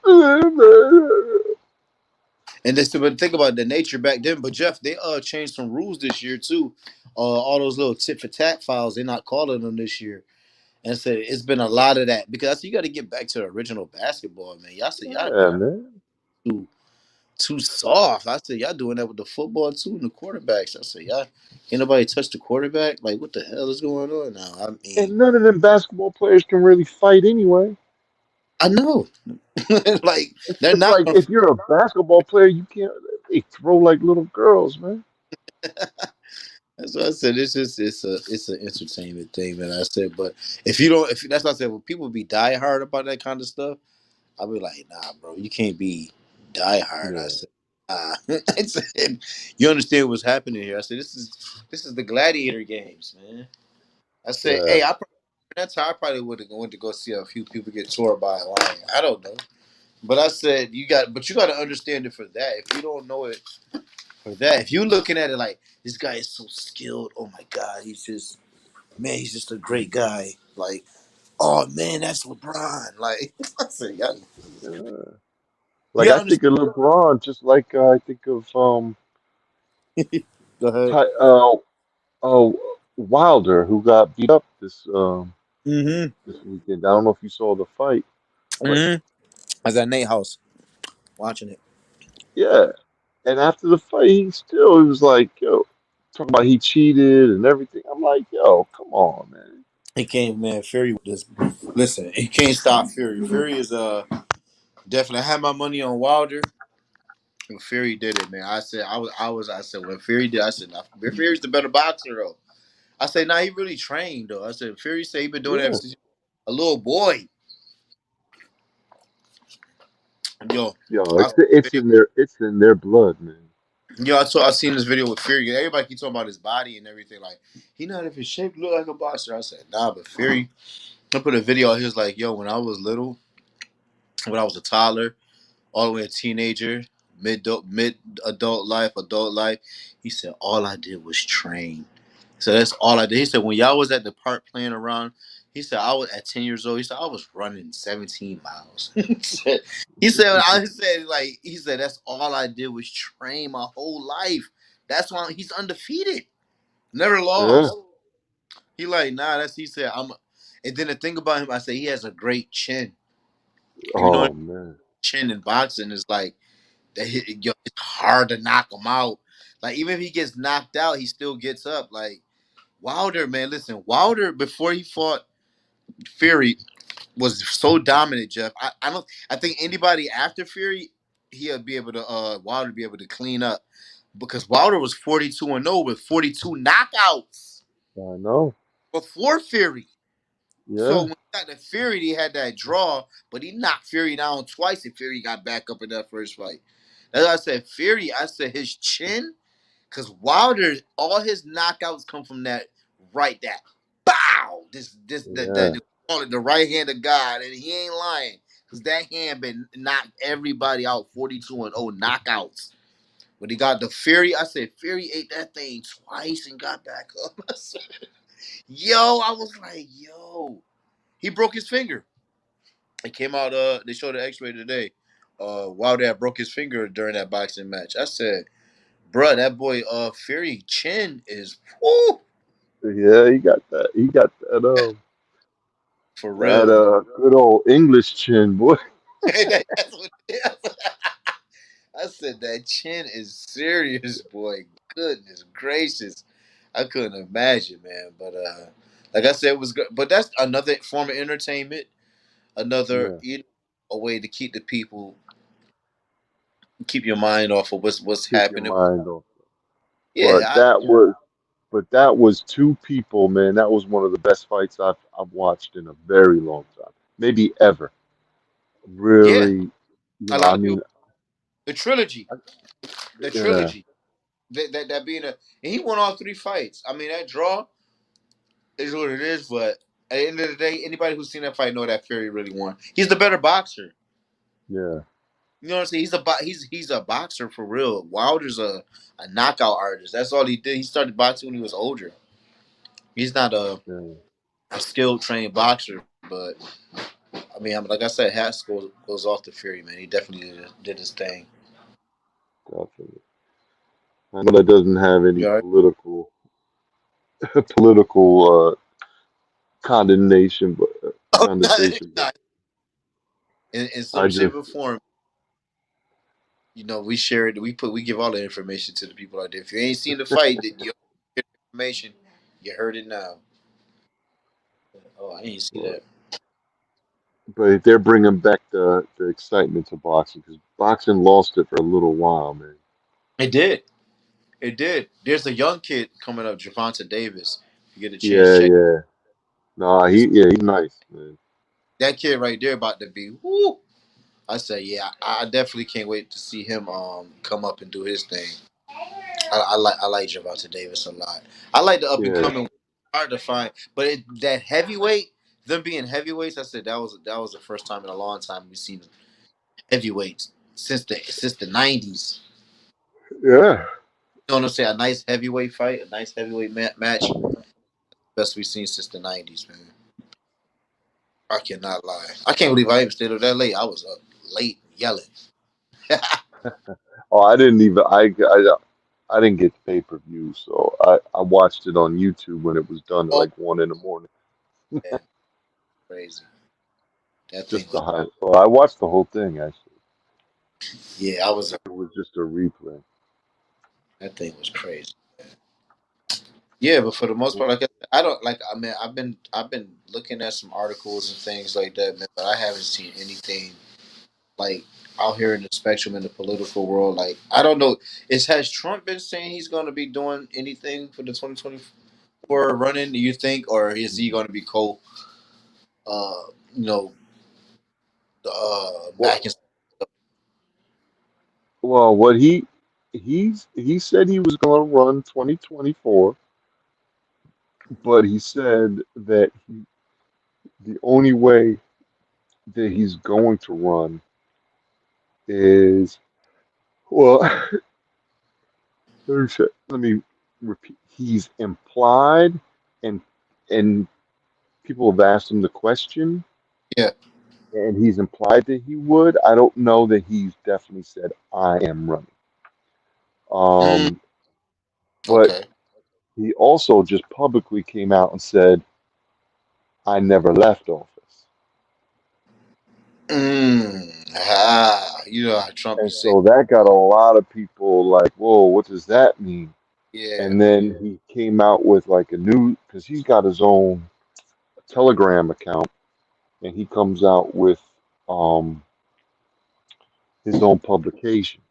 and this, but think about the nature back then. But Jeff, they changed some rules this year too. All those little tit for tat files, they're not calling them this year. And said it's been a lot of that because I said you got to get back to the original basketball, man. Y'all said y'all Yeah, man. too too soft. I said y'all doing that with the football too and the quarterbacks. I said y'all ain't nobody touch the quarterback. Like what the hell is going on now? I mean, And none of them basketball players can really fight anyway. I know, like they're It's not like gonna. if you're a basketball player, you can't. They throw like little girls, man. That's what I said. It's just it's an entertainment thing, man. I said, but if you don't, if that's what I said, when people be die hard about that kind of stuff, I'll be like, nah, bro, you can't be die hard. I Yeah, said, I said, you understand what's happening here? I said, this is the gladiator games, man. I said, yeah, hey, that's how I probably would have went to go see a few people get tore by a lion. I don't know, but I said you got to understand it for that. If you don't know it for that, if you're looking at it like this guy is so skilled, oh my god, he's just a great guy. Like, oh man, that's LeBron. Like, I said, yeah. you Like gotta I understand. think of LeBron, just like I think of Go ahead. Ty, Wilder, who got beat up Mm-hmm. this weekend. I don't know if you saw the fight, but Mm-hmm. I was at Nate house watching it. yeah. And after the fight, he was like, yo, talking about he cheated and everything. I'm like, yo, come on, man. He can't, man. Fury with this. Listen, he can't stop Fury. Fury is definitely. I had my money on Wilder. When Fury did it, man. I said when Fury did, I said nah, Fury's the better boxer though. I said nah, he really trained though. I said Fury said he been doing that Yeah, since he was a little boy. Yo, yo, I saw a video. it's in their blood, man. Yo, I seen this video with Fury. Everybody keep talking about his body and everything. Like he not if his shape look like a boxer. I said nah, but Fury. I put a video. He was like, yo, when I was little, when I was a toddler, all the way a teenager, mid adult life, adult life. He said all I did was train. So that's all I did. He said when y'all was at the park playing around, he said I was at 10 years old. He said I was running 17 miles. I said like he said that's all I did was train my whole life. That's why he's undefeated, never Yeah. lost. He like nah. That's he said I'm. And then the thing about him, I say he has a great chin. If you know Oh man. chin in boxing is like yo, it's hard to knock him out. Like even if he gets knocked out, he still gets up. Like Wilder, man, listen, Wilder before he fought Fury was so dominant, Jeff. I don't. I think anybody after Fury, he'll be able to. Wilder be able to clean up because Wilder was 42-0 with 42 knockouts I know. before Fury. So Yeah. when he got the Fury, he had that draw, but he knocked Fury down twice, and Fury got back up in that first fight. As I said, Fury, I said his chin, Cause Wilder, all his knockouts come from that right, that bow. This Yeah, the call it the right hand of God, and he ain't lying. Cause that hand been knocked everybody out 42-0 knockouts. When he got the Fury, I said Fury ate that thing twice and got back up. I said, yo, I was like, yo, he broke his finger. It came out. They showed the X-ray today. Wilder had broke his finger during that boxing match. I said, bruh, that boy Fury chin is whoo, yeah, he got that. He got that. for That real. good old English chin, boy. That's what it is. I said that chin is serious, boy. Goodness gracious, I couldn't imagine, man. But like I said, it was good. But that's another form of entertainment. Another, Yeah, a way to keep the people, keep your mind off of what's keep your happening. mind off. Yeah, But that was two people, man. That was one of the best fights I've watched in a very long time, maybe ever. yeah. Really, A I lot of people. mean, The trilogy, the yeah, trilogy. That being and he won all three fights. I mean, that draw is what it is. But at the end of the day, anybody who's seen that fight know that Fury really won. He's the better boxer. yeah, You know what I'm saying? He's a boxer for real. Wilder's a knockout artist. That's all he did. He started boxing when he was older. He's not yeah, a skilled trained boxer, but I mean, like I said, hats goes off to Fury, man. He definitely did his thing. definitely. I know that doesn't have any You all right? political condemnation, but Oh, connotation, but nah, in I some shape just, or form, we share it. We give all the information to the people out there. If you ain't seen the fight, then you hear the information. You heard it now. Oh, I didn't see but, that. but they're bringing back the excitement to boxing because boxing lost it for a little while, man. It did. It did. There's a young kid coming up, Javante Davis. If you get a chance, Yeah, check yeah. Nah, this. he's nice, man. That kid right there about to be. Whoo! I say, yeah, I definitely can't wait to see him come up and do his thing. I like Javante Davis a lot. I like the up and Yeah, coming. Hard to find, but that heavyweight, them being heavyweights, I said that was the first time in a long time we've seen heavyweights since the '90s. yeah. You know what I'm saying? A nice heavyweight fight, a nice heavyweight match. Best we've seen since the '90s, man. I cannot lie. I can't believe I even stayed up that late. I was up late yelling. Oh, I didn't even I didn't get the pay-per-view, so I watched it on YouTube when it was done at Oh like 1 in the morning. man, crazy. That thing Just was. the high. Well, I watched the whole thing actually. Yeah, I was. It was just a replay. That thing was crazy. Yeah, but for the most part, like I don't like. I mean, I've been looking at some articles and things like that, man. But I haven't seen anything like out here in the spectrum in the political world. Like I don't know. Has Trump been saying he's going to be doing anything for the 2024 running? Do you think, or is he going to be uh, you know, back and Well, what he said he was going to run 2024, but he said that the only way that he's going to run is well. Let me repeat. He's implied, and and people have asked him the question, yeah? and he's implied that he would. I don't know that he's definitely said I am running. Mm, Um, but okay. he also just publicly came out and said I never left office, You know how Trump be and saying, so that got a lot of people like, whoa, what does that mean? yeah, And then he came out with like a new because he's got his own Telegram account, and he comes out with um his own publications.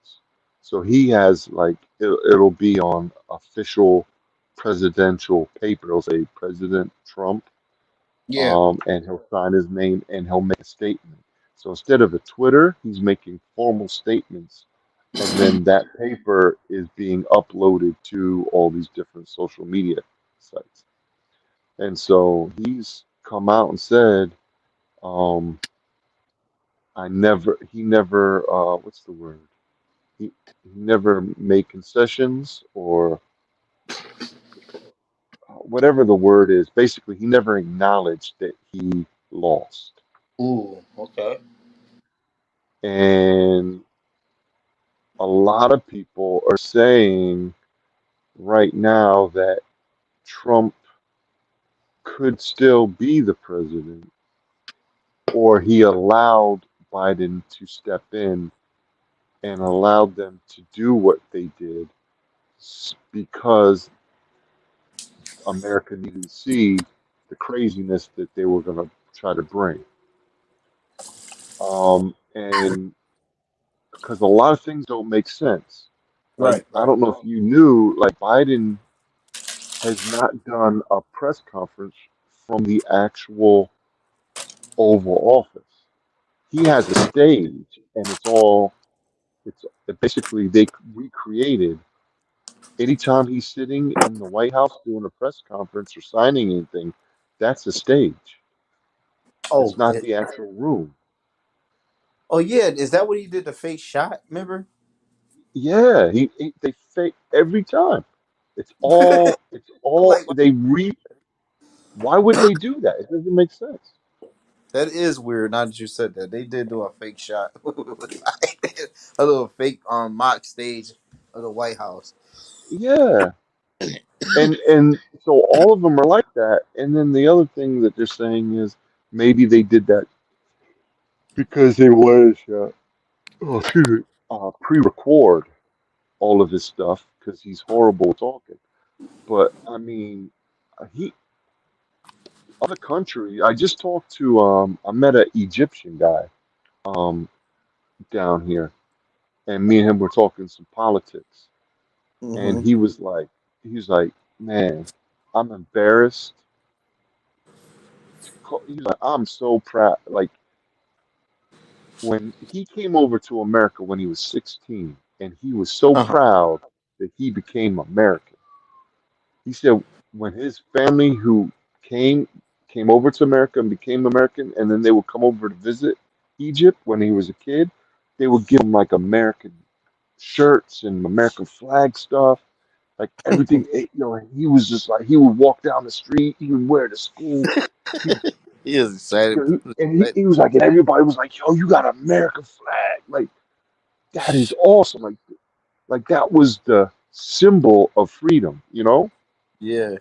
So he has like it'll be on official presidential paper. It'll say President Trump, yeah. and he'll sign his name and he'll make a statement. So instead of a Twitter, he's making formal statements and then that paper is being uploaded to all these different social media sites. And so he's come out and said, um, he never, what's the word? He never made concessions or whatever the word is. Basically, he never acknowledged that he lost. Ooh, okay. And a lot of people are saying right now that Trump could still be the president, or he allowed Biden to step in and allowed them to do what they did because America needed to see the craziness that they were going to try to bring. And because a lot of things don't make sense. Like, Right, I right. don't know if you knew, like, Biden has not done a press conference from the actual Oval Office. He has a stage, and it's basically they recreated. Anytime he's sitting in the White House doing a press conference or signing anything, that's a stage. Oh, It's not the actual room. oh yeah. Is that what he did? The fake shot? Remember? Yeah, they fake every time. Like They re. Why would they do that? It doesn't make sense. that is weird. Now that you said that, they did do a fake shot, a little fake mock stage of the White House. Yeah, and so all of them are like that. And then the other thing that they're saying is maybe they did that because they wanted to excuse me, pre-record all of his stuff because he's horrible talking. But I mean, he other country. I just talked to I met an Egyptian guy um down here, and me and him were talking some politics, and Hmm. he was like, man, I'm embarrassed. He's like, I'm so proud. Like when he came over to America when he was 16, and he was so Uh huh. proud that he became American. He said when his family who came came over to America and became American, and then they would come over to visit Egypt when he was a kid, they would give him like American shirts and American flag stuff, like everything. He was just like he would walk down the street, he would wear it to school. He, He is excited. he was like, and everybody was like, "Yo, you got an American flag! Like that is awesome! Like that was the symbol of freedom, you know." Yeah.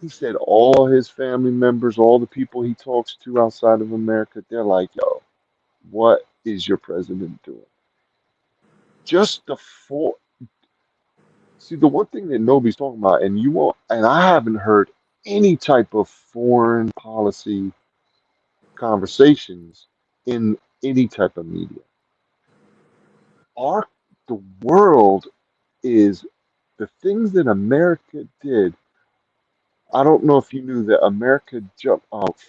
He said all his family members, all the people he talks to outside of America, they're like, yo, what is your president doing? Just the four. See, the one thing that nobody's talking about, and you won't, and I haven't heard any type of foreign policy conversations in any type of media. Our the world is the things that America did. I don't know if you knew that America jumped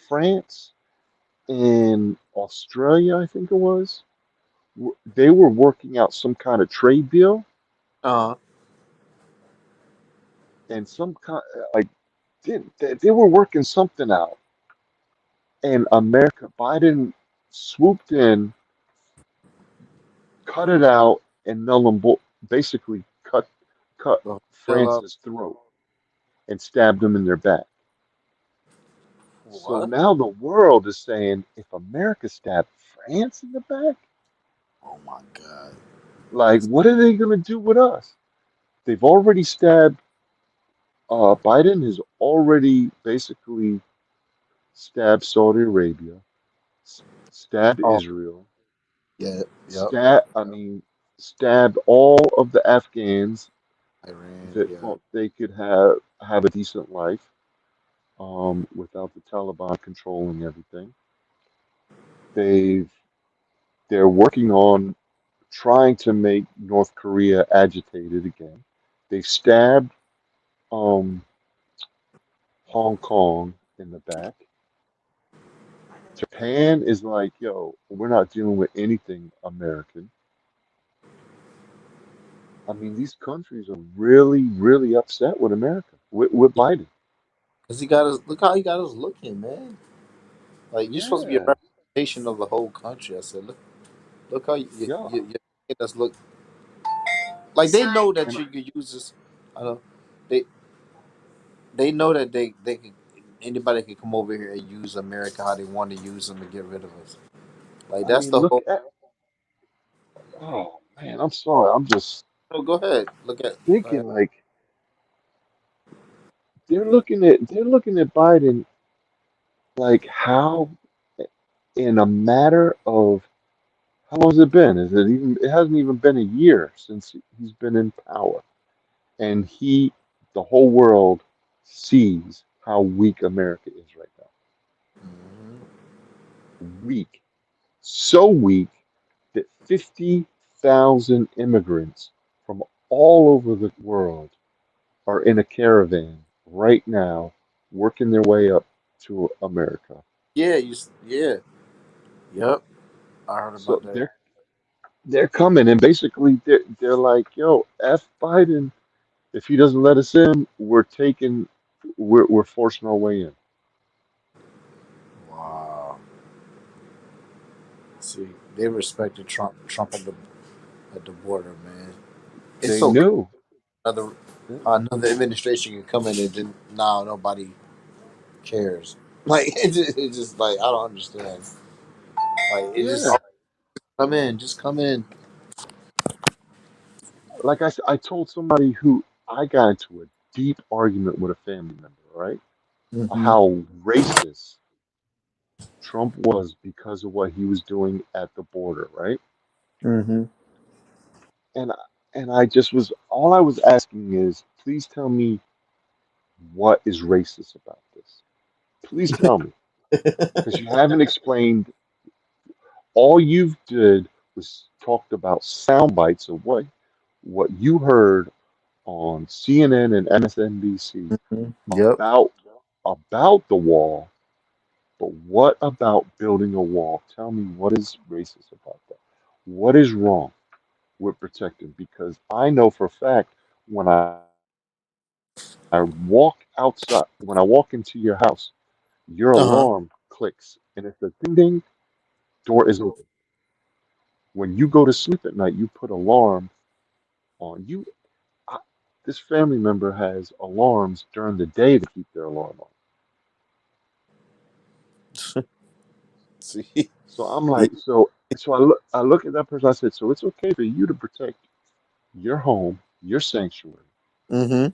France in Australia, I think it was, they were working out some kind of trade deal Uh. and some kind like they were working something out, and Biden swooped in, cut it out, and basically cut The hell up. France's throat and stabbed him in their back. So What? now the world is saying, if America stabbed France in the back, Oh my god. like what are they gonna do with us? They've already stabbed Biden has already basically stabbed Saudi Arabia, stabbed Oh Israel, yeah. Yep. stabbed all of the Afghans Iran. that Yeah. thought they could have a decent life without the Taliban controlling everything. They've they're working on trying to make North Korea agitated again. They stabbed um, Hong Kong in the back. Japan is like, yo, we're not dealing with anything American. I mean, these countries are really, really upset with America, with Biden. Cause he got us. Look how he got us looking, man. Like you're supposed to be a Yeah, representation of the whole country. I said, look how yeah. you make us look like they know that And you could use this. I know they they know that they can anybody can come over here and use America how they want to use them and get rid of us. Like I that's mean, the look whole. at, oh man, I'm sorry. I'm just No, go ahead. Look at. thinking like they're looking at Biden like how in a matter of how long has it been? It hasn't even been a year since he's been in power. And the whole world sees how weak America is right now. Mhm. Weak. So weak that 50,000 immigrants from all over the world are in a caravan right now working their way up to America. Yeah, yeah, yep. I heard So about that. they're coming and basically they're like, yo, F Biden. If he doesn't let us in, we're forcing our way in. Wow. See, they respected Trump at the border, man. It's They so crazy. knew. another Yeah. another administration can come in and then now nobody cares. Like it's just like I don't understand. Like it just Yeah. come in, just come in. Like I told somebody who I got into a deep argument with a family member, right? Hmm. How racist Trump was because of what he was doing at the border, right? Hmm. And I just was all I was asking is, please tell me what is racist about this. Please tell me, because you haven't explained. All you've did was talked about sound bites of what you heard on CNN and MSNBC Yep. about the wall, but what about building a wall? Tell me what is racist about that? What is wrong with protecting? Because I know for a fact when I walk outside, when I walk into your house, your alarm Uh huh. clicks, and if the ding ding, door is open. When you go to sleep at night, you put alarm on. I, this family member has alarms during the day to keep their alarm on. See. So I'm Yeah. like, so I look at that person. I said, so it's okay for you to protect your home, your sanctuary, Hmm.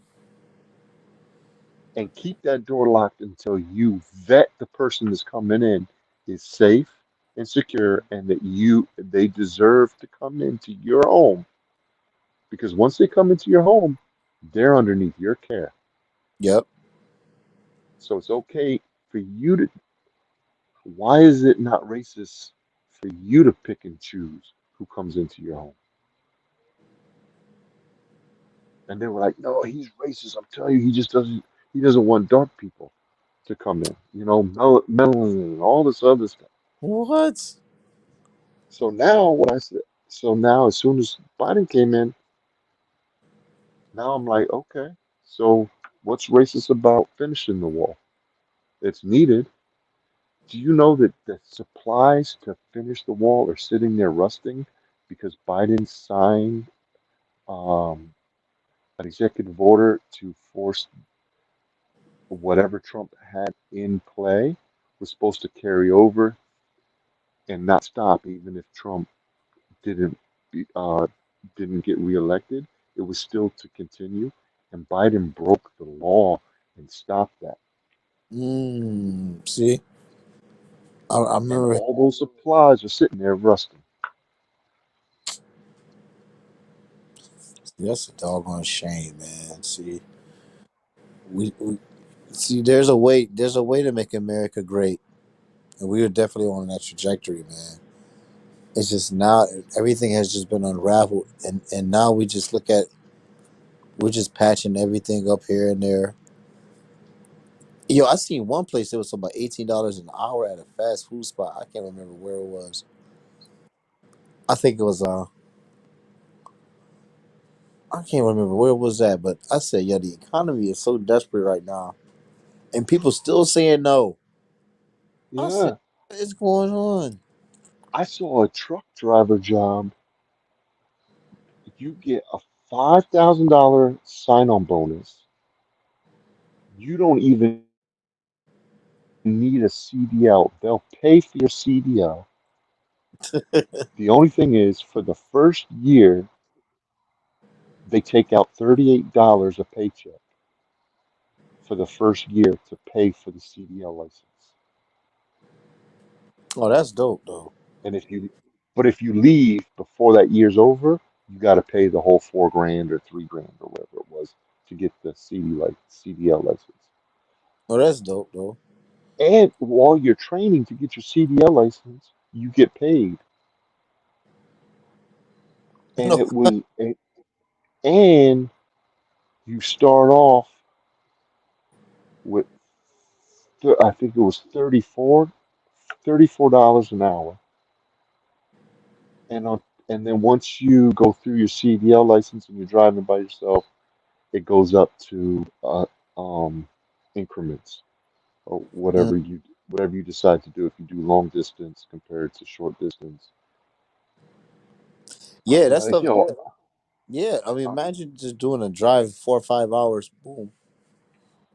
and keep that door locked until you vet the person that's coming in is safe and secure, and that they deserve to come into your home. Because once they come into your home, they're underneath your care. Yep. So it's okay for you to. Why is it not racist for you to pick and choose who comes into your home? And they were like, no, he's racist. I'm telling you, he doesn't want dark people to come in. Melanin and all this other stuff. What? So now what I said, so now as soon as Biden came in, now I'm like, okay, so what's racist about finishing the wall? It's needed. Do you know that the supplies to finish the wall are sitting there rusting because Biden signed um, an executive order to force whatever Trump had in play was supposed to carry over and not stop, even if Trump didn't uh, didn't get reelected. It was still to continue, and Biden broke the law and stopped that. See, I And remember. all those supplies are sitting there rusting. That's a doggone shame, man. See, we see. There's a way to make America great, and we are definitely on that trajectory, man. It's just now everything has just been unraveled, and now we're just patching everything up here and there. Yo, I seen one place it was about $18 an hour at a fast food spot. I can't remember where it was. I think it was I can't remember where it was at, but I said, yeah, the economy is so desperate right now, and people still saying no. I said, Yeah, what is going on? I saw a truck driver job. You get a $5,000 sign-on bonus. You don't even need a CDL. They'll pay for your CDL. The only thing is, for the first year, they take out $38 a paycheck for the first year to pay for the CDL license. Oh, that's dope though. And if you leave before that year's over, you got to pay the whole 4 grand or 3 grand or whatever it was to get the CDL license. Oh, that's dope though. And while you're training to get your CDL license, you get paid. And No, it was, and you start off with, I think it was $34 an hour. And and then once you go through your CDL license and you're driving by yourself, it goes up to um, increments or mm, whatever you decide to do. If you do long distance compared to short distance, yeah, that but stuff. yo, Yeah, I mean, uh, imagine just doing a drive 4 or 5 hours. Boom.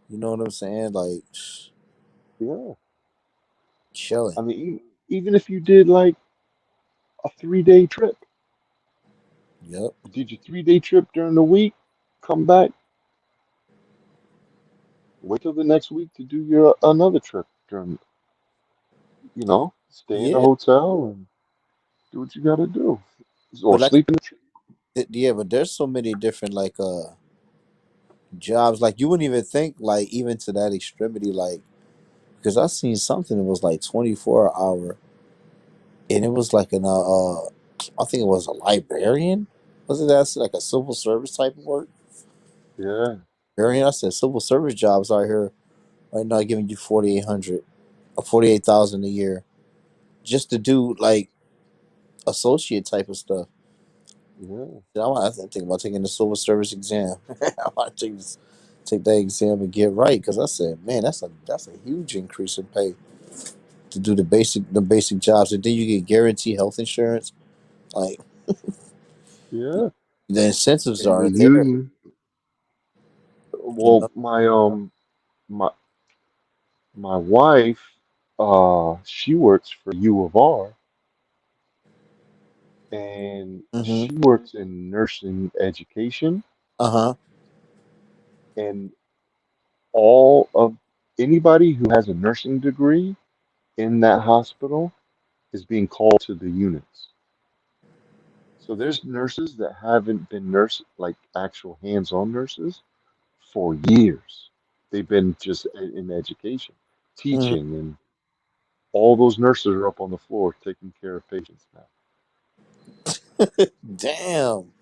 You know what I'm saying? Like, yeah. chilling. I mean, even if you did like a 3 day trip, Yep. you did your 3 day trip during the week, come back, wait till the next week to do your another trip during, stay in a Yeah, hotel and do what you got to do, or but like, sleep in the trip. yeah, but there's so many different like jobs. Like you wouldn't even think like even to that extremity. Like because I seen something that was like 24 hour, and it was like I think it was a librarian. Was it that's like a civil service type of work? Yeah, Librarian. I said civil service jobs out here right now giving you 4,800 or 48,000 a year just to do like associate type of stuff. yeah, I think about taking the civil service exam. I want to take that exam and get right because I said, man, that's a huge increase in pay to do the basic jobs, and then you get guaranteed health insurance. Like yeah. the incentives And the are there. union, You well, know. my wife, she works for U of R, and Mm-hmm. she works in nursing education, Uh huh. and all of anybody who has a nursing degree in that hospital is being called to the units. So there's nurses that haven't been like actual hands-on nurses for years. They've been just in education, Hmm. teaching, and all those nurses are up on the floor taking care of patients now. Damn.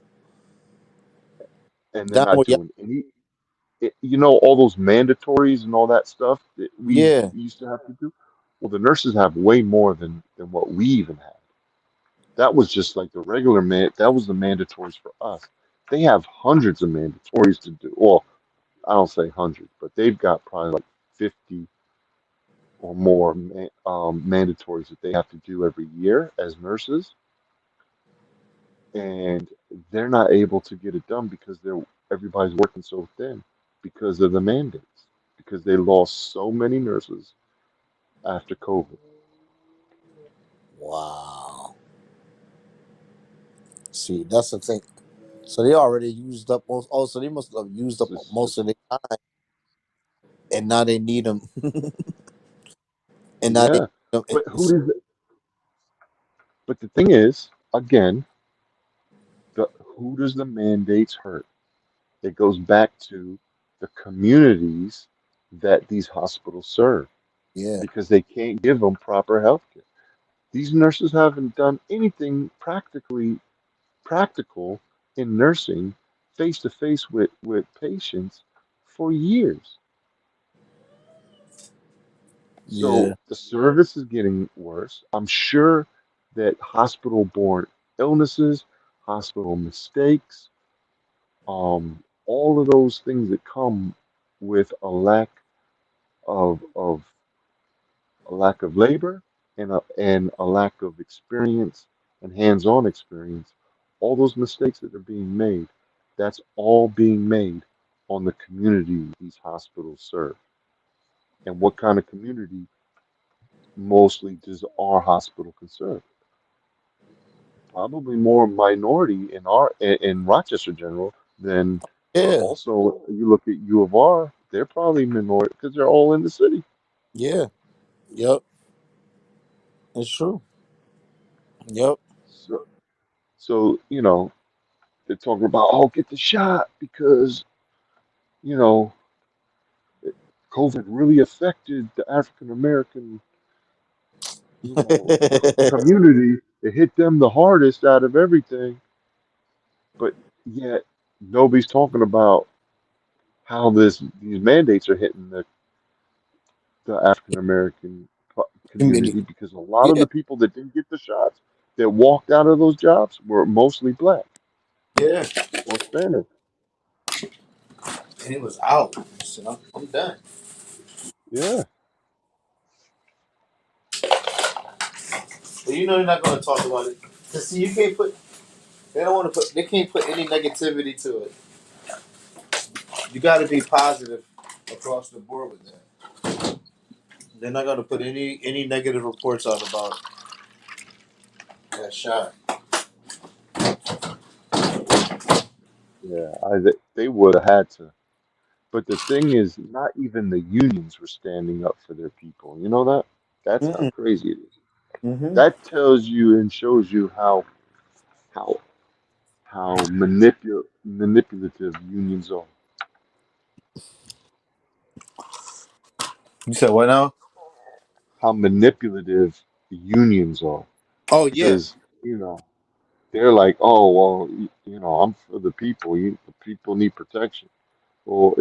And they're Down not with y'all. doing all those mandatories and all that stuff that we Yeah. used to have to do. Well, the nurses have way more than what we even had. That was just like the regular that was the mandatories for us. They have hundreds of mandatories to do. Well, I don't say hundreds, but they've got probably like 50 or more mandatories that they have to do every year as nurses, and they're not able to get it done because everybody's working so thin because of the mandates, because they lost so many nurses after COVID. Wow. See, that's the thing. So they already used up most. Oh, so they must have used up It's most just of their time, and now they need them. and now they yeah, need them. but but the thing is, again, who does the mandates hurt? It goes back to the communities that these hospitals serve Yeah. because they can't give them proper health care. These nurses haven't done anything practical in nursing face to face with patients for years. So Yeah. the service is getting worse. I'm sure that hospital borne illnesses, hospital mistakes, All of those things that come with of a lack of labor and a lack of experience and hands-on experience, all those mistakes that are being made, that's all being made on the community these hospitals serve. And what kind of community mostly does our hospital conserve? Probably more minority in in Rochester General than, but Yeah, also you look at U of R, they're probably minority because they're all in the city. yeah, yep, it's true. Yep. So, so they're talking about, oh, get the shot because you know COVID really affected the African American community. It hit them the hardest out of everything, but yet nobody's talking about how these mandates are hitting the African American Community. community because a lot of Yeah, the people that didn't get the shots that walked out of those jobs were mostly black yeah. or Spanish. And it was out. So I'm done. Yeah. But you know you're not gonna talk about it. Cause see, you can't put. They don't want to put. They can't put any negativity to it. You got to be positive across the board with that. They're not gonna put any negative reports out about that shot. Yeah, they would have had to. But the thing is, not even the unions were standing up for their people. You know that? That's how Mm-mm. crazy it is. Mm-hmm. That tells you and shows you how manipulative unions are. You said what now? How manipulative the unions are. Oh yeah. Because, you know, they're like, oh, well, I'm for the people. The people need protection. Well,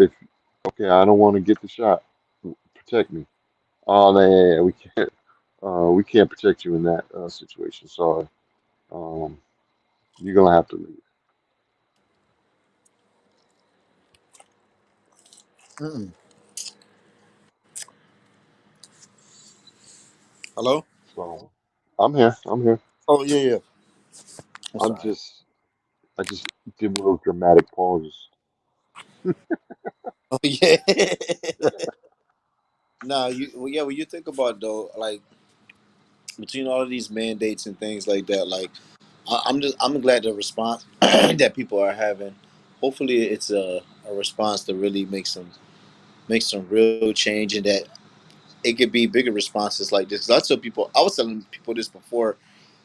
okay, I don't want to get the shot. Protect me. Oh, no, we can't protect you in that situation. Sorry. Um, you're gonna have to leave. Mm-mm. Hello. So, I'm here. I'm here. Oh yeah, yeah. I'm I'm sorry. just, I just did one of those dramatic pauses. Oh yeah. Nah, you. Well, yeah. When you think about though, like between all of these mandates and things like that, like I'm glad the response that people are having. Hopefully, it's a response to really make some real change, and that it could be bigger responses like this. 'Cause I tell people, I was telling people this before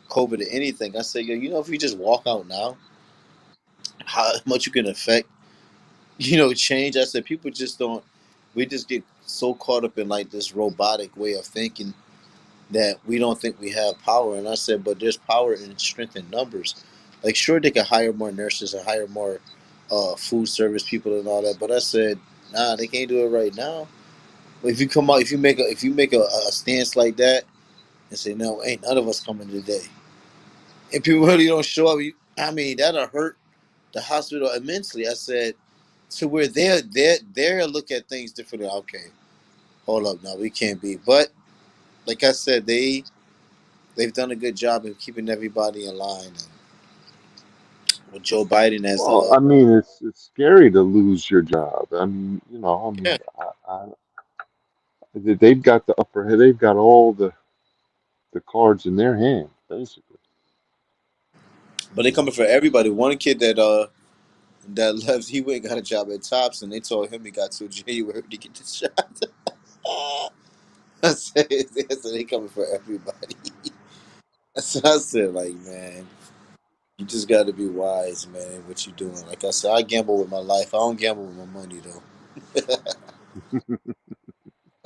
COVID or anything. I said, yo, if you just walk out now, how much you can affect, change. I said, people just don't. We just get so caught up in like this robotic way of thinking that we don't think we have power. And I said, but there's power in strength in numbers. Like, sure, they could hire more nurses and hire more food service people and all that. But I said, nah, they can't do it right now. If you come out, if you make a stance like that and say, no, ain't none of us coming today, and people really don't show up, I mean, that'll hurt the hospital immensely. I said, to where they're look at things differently. Okay, hold up, now we can't be. But like I said, they've done a good job of keeping everybody in line. And with Joe Biden as Well, the I mean, it's scary to lose your job. yeah, They've got the upper hand. They've got all the cards in their hand, basically. but they You coming know. for everybody. One kid that left, he went and got a job at Tops, and they told him he got till January to get the shot. I said, they coming for everybody. That's what I said. Like, man, you just got to be wise, man. What you doing? Like I said, I gamble with my life. I don't gamble with my money though.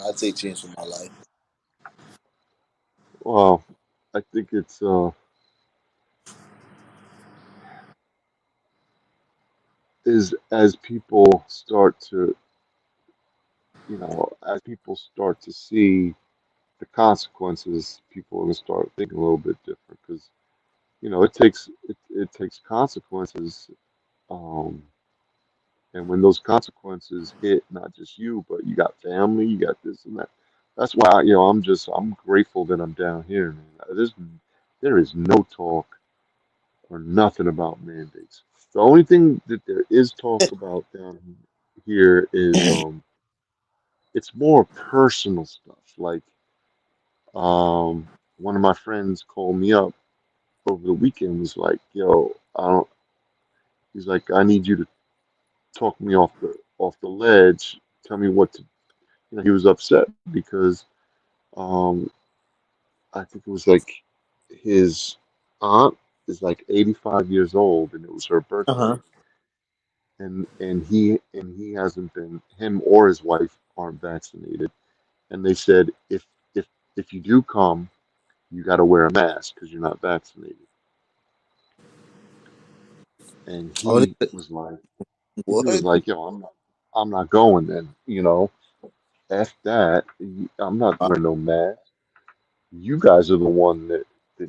I take chance with my life. Well, I think it's is as people start to as people start to see the consequences, people are gonna start thinking a little bit different because it takes consequences. Um, And when those consequences hit not just you, but you got family, you got this and that. That's why, I'm grateful that I'm down here, man. There is no talk or nothing about mandates. The only thing that there is talk about down here is it's more personal stuff. Like um one of my friends called me up over the weekend, was like, yo, I don't he's like, I need you to talk me off the ledge, tell me what to, he was upset because um I think it was like his aunt is like 85 years old and it was her Uh huh. birthday, and he hasn't been, him or his wife aren't vaccinated, and they said if you do come, you got to wear a mask because you're not vaccinated. And Oh, he was what? like, yo, I'm not going then, F that. I'm not Uh, wearing no mask. You guys are the one that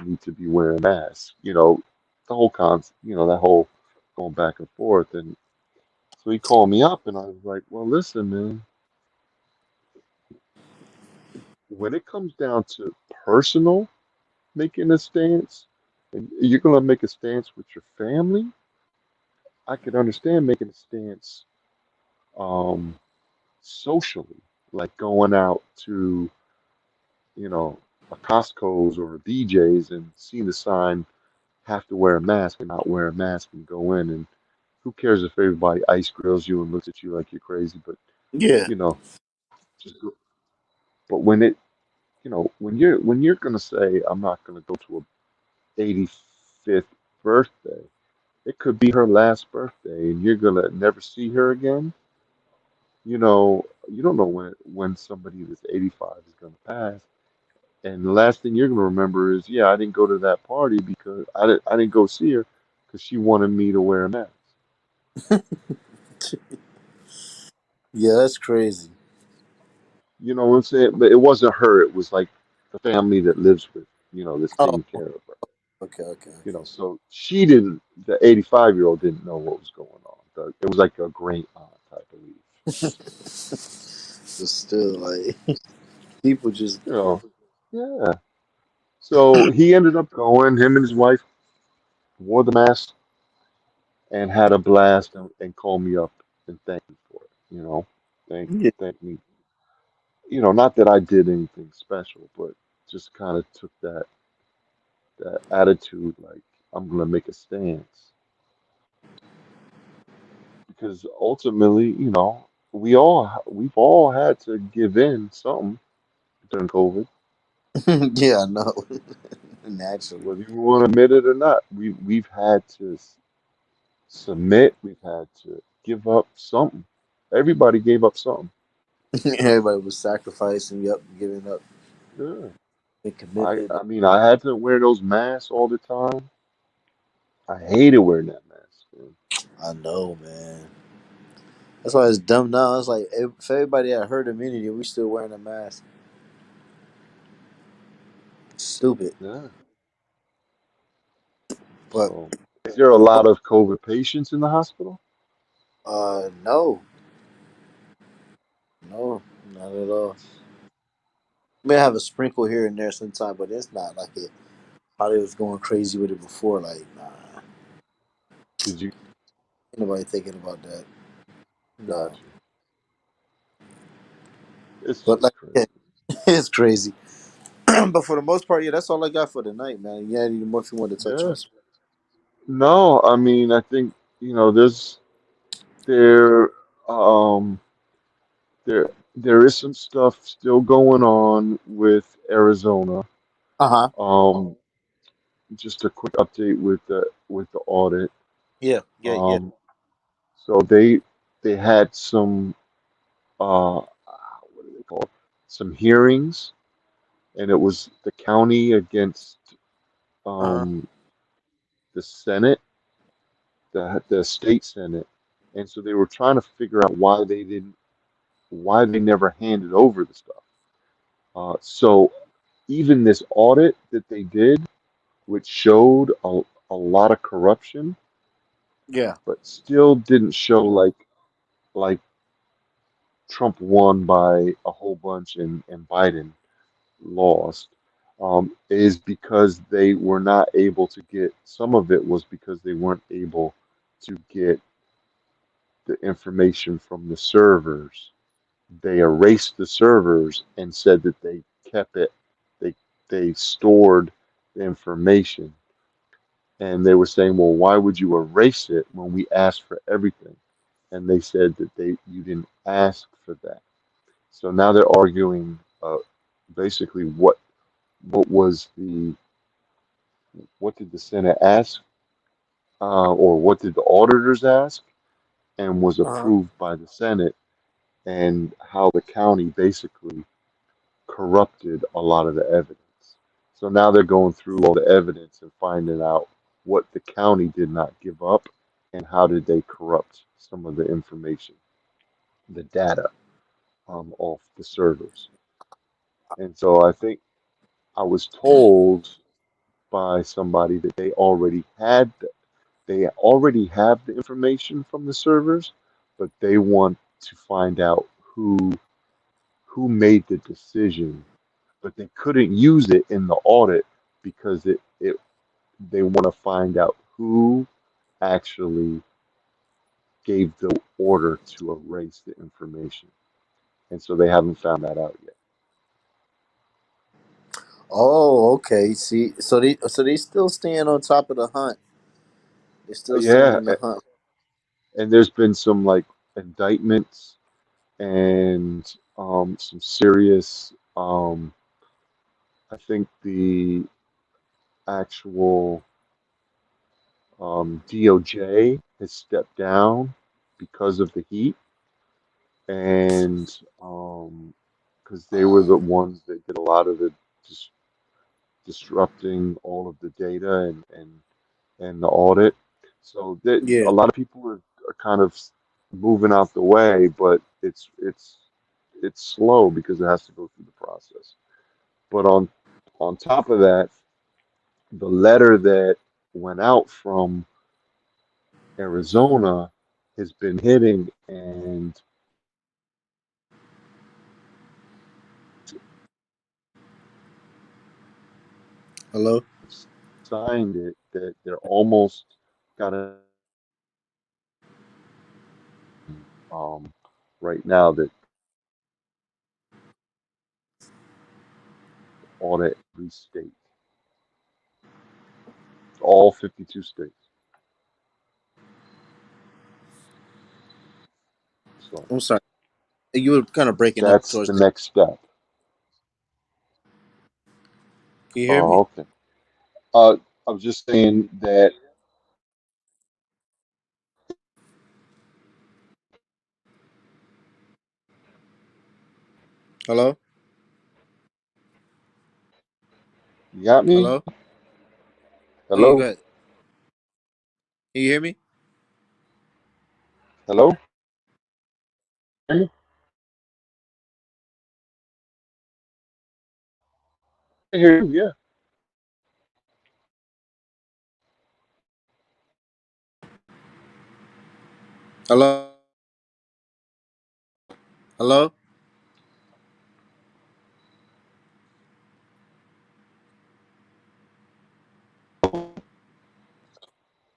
need to be wearing masks. The whole that whole going back and forth. And so he called me up and I was like, well, listen, man, when it comes down to personal making a stance, and you're gonna make a stance with your family, I could understand making a stance um socially, like going out to, a Costco's or a BJ's and seeing the sign have to wear a mask and not wear a mask and go in, and who cares if everybody ice grills you and looks at you like you're crazy, but yeah. you know, just go. But when you're gonna say I'm not gonna go to a 85th birthday, it could be her last birthday and you're gonna never see her again. You don't know when somebody that's 85 is gonna pass. And the last thing you're gonna remember is, yeah, I didn't go to that party because I didn't go see her because she wanted me to wear a mask. Yeah, that's crazy. You know what I'm saying? But it wasn't her. It was like the family that lives with, that's Oh, taking care of her. okay, okay, So she didn't. The 85-year-old didn't know what was going on. It was like a great aunt, I believe. okay. But still, like people just. You know, yeah. So he ended up going. Him and his wife wore the mask and had a blast and called me up and thanked me for it. Yeah. Thank me. Not that I did anything special, but just kind of took that attitude, like I'm gonna make a stance, because ultimately, we've all had to give in something during COVID, Yeah, I know. Naturally. whether you want to admit it or not. We've had to submit. We've had to give up something. Everybody gave up something. Everybody was sacrificing, yep, giving up Yeah. and I commitment. I mean, I had to wear those masks all the time. I hated wearing that mask, man. I know, man. That's why it's dumb now. It's like if everybody had herd immunity, we still wearing a mask. Stupid. Yeah. But So, is there a lot of COVID patients in the hospital? no, no, not at all. We may have a sprinkle here and there sometime, but it's not like it. How they was going crazy with it before. Like, nah, Did you? ain't nobody thinking about that. No, Gotcha. It's but just like, crazy. yeah, it's crazy. But for the most part, yeah, that's all I got for tonight, man. Yeah, any more if you want to touch Yeah. on? No, I mean, I think, there, um, there is some stuff still going on with Arizona. Uh huh. Um, just a quick update with the audit. Yeah, yeah, yeah. Um, so they had some, what do they call it? Some hearings, and it was the county against Uh huh. um the Senate, the state Senate, and so they were trying to figure out why they never handed over the stuff. So even this audit that they did, which showed a lot of corruption, Yeah. but still didn't show like like Trump won by a whole bunch and Biden lost, is because they were not able to get, some of it was because they weren't able to get the information from the servers. They erased the servers and said that they kept it, they they stored the information. And they were saying, well, why would you erase it when we asked for everything? And they said that you didn't ask for that. So now they're arguing basically what was the what did the Senate ask, or what did the auditors ask, and was Uh-huh. approved by the Senate, and how the county basically corrupted a lot of the evidence. So now they're going through all the evidence and finding out what the county did not give up and how did they corrupt some of the information, the data, off the servers. And so I think I was told by somebody that they already have the information from the servers, but they want to find out who made the decision, but they couldn't use it in the audit because it they want to find out who actually gave the order to erase the information. And so they haven't found that out yet. Oh, okay. See, so they still staying on top of the hunt. They're still staying Yeah, on the hunt. and there's been some like indictments and some serious, I think the actual DOJ has stepped down because of the heat, and because they were the ones that did a lot of the dis disrupting all of the data and the audit. So that Yeah. a lot of people are kind of moving out the way, but it's slow because it has to go through the process. But on top of that, the letter that went out from Arizona has been hitting, and Hello. signed it that they're almost got a um, right now that audit every state, all 52 states. So I'm sorry. You were kind of breaking up that's towards the the. next step. Can you hear Oh, me? okay. I was just saying that. Hello. You got me? Hello. Yeah. Go Hello? ahead. Can you hear me? Hello? Hear me? I hear you, yeah. Hello. Hello.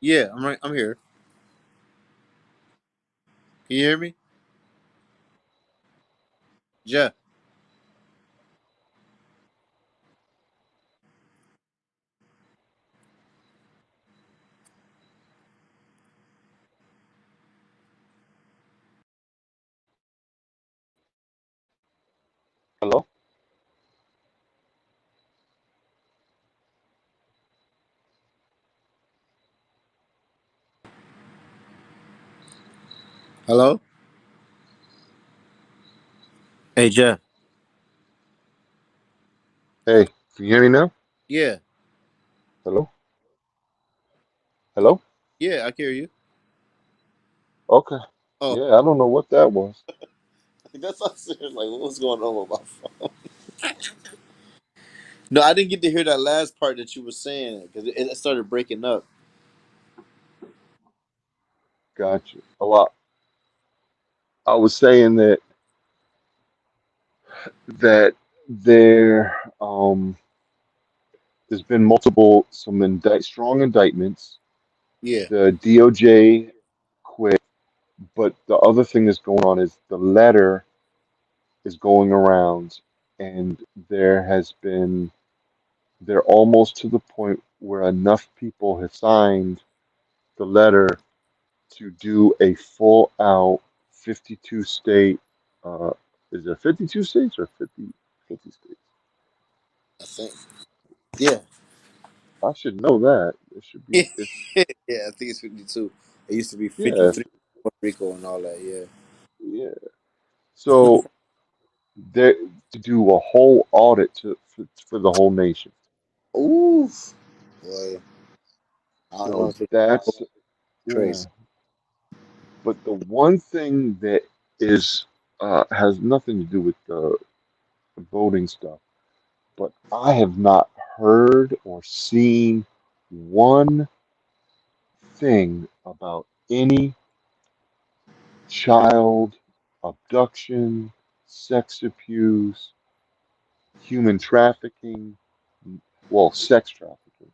Yeah. I'm right. I'm here. Can you hear me, Jeff? Hello? Hello. Hey, Jeff. Hey, can you hear me now? Yeah. Hello? Hello? Yeah. I can hear you. Okay. Oh, Yeah, I don't know what that was. that's not serious. Like, what's going on with my phone? No, I didn't get to hear that last part that you were saying because it started breaking up. Gotcha. A lot. I was saying that there there's been multiple strong indictments. Yeah, The DOJ quit, but the other thing that's going on is the letter is going around, and there has been they're almost to the point where enough people have signed the letter to do a full out 52 state. Uh, is there 52 states or 50 states? I think. Yeah, I should know that. It should be. yeah, It's I think it's 52. It used to be yeah, 53 Puerto Rico and all that. Yeah. yeah. So there to do a whole audit for the whole nation. Oof. Boy, I don't know So if it's that's yeah. Trace. But the one thing that is has nothing to do with the voting stuff, but I have not heard or seen one thing about any child abduction, sex abuse, human trafficking, well, sex trafficking.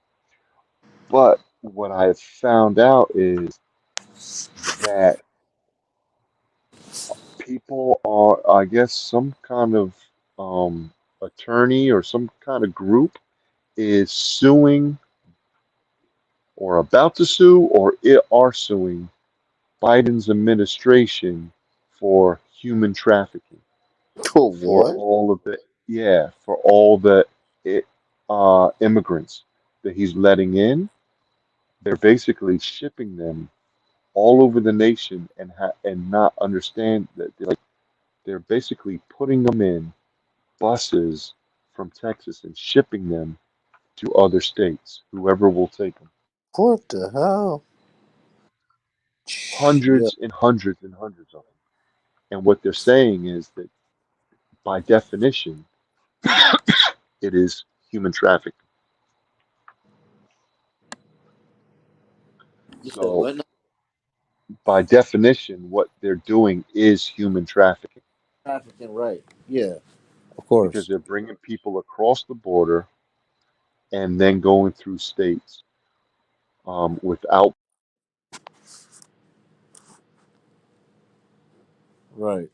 But what I have found out is that people are, I guess, some kind of attorney or some kind of group is suing or about to sue or it are suing Biden's administration for human trafficking, Oh, for what? all of the, yeah, for all the it, immigrants that he's letting in. They're basically shipping them all over the nation and not understand that they're basically putting them in buses from Texas and shipping them to other states, whoever will take them. What the hell? Yeah, Hundreds and hundreds and hundreds of them. And what they're saying is that by definition, it is human trafficking. you said So, what now? by definition, what they're doing is human trafficking Trafficking, right? Yeah, of because course. they're bringing people across the border and then going through states without. Right.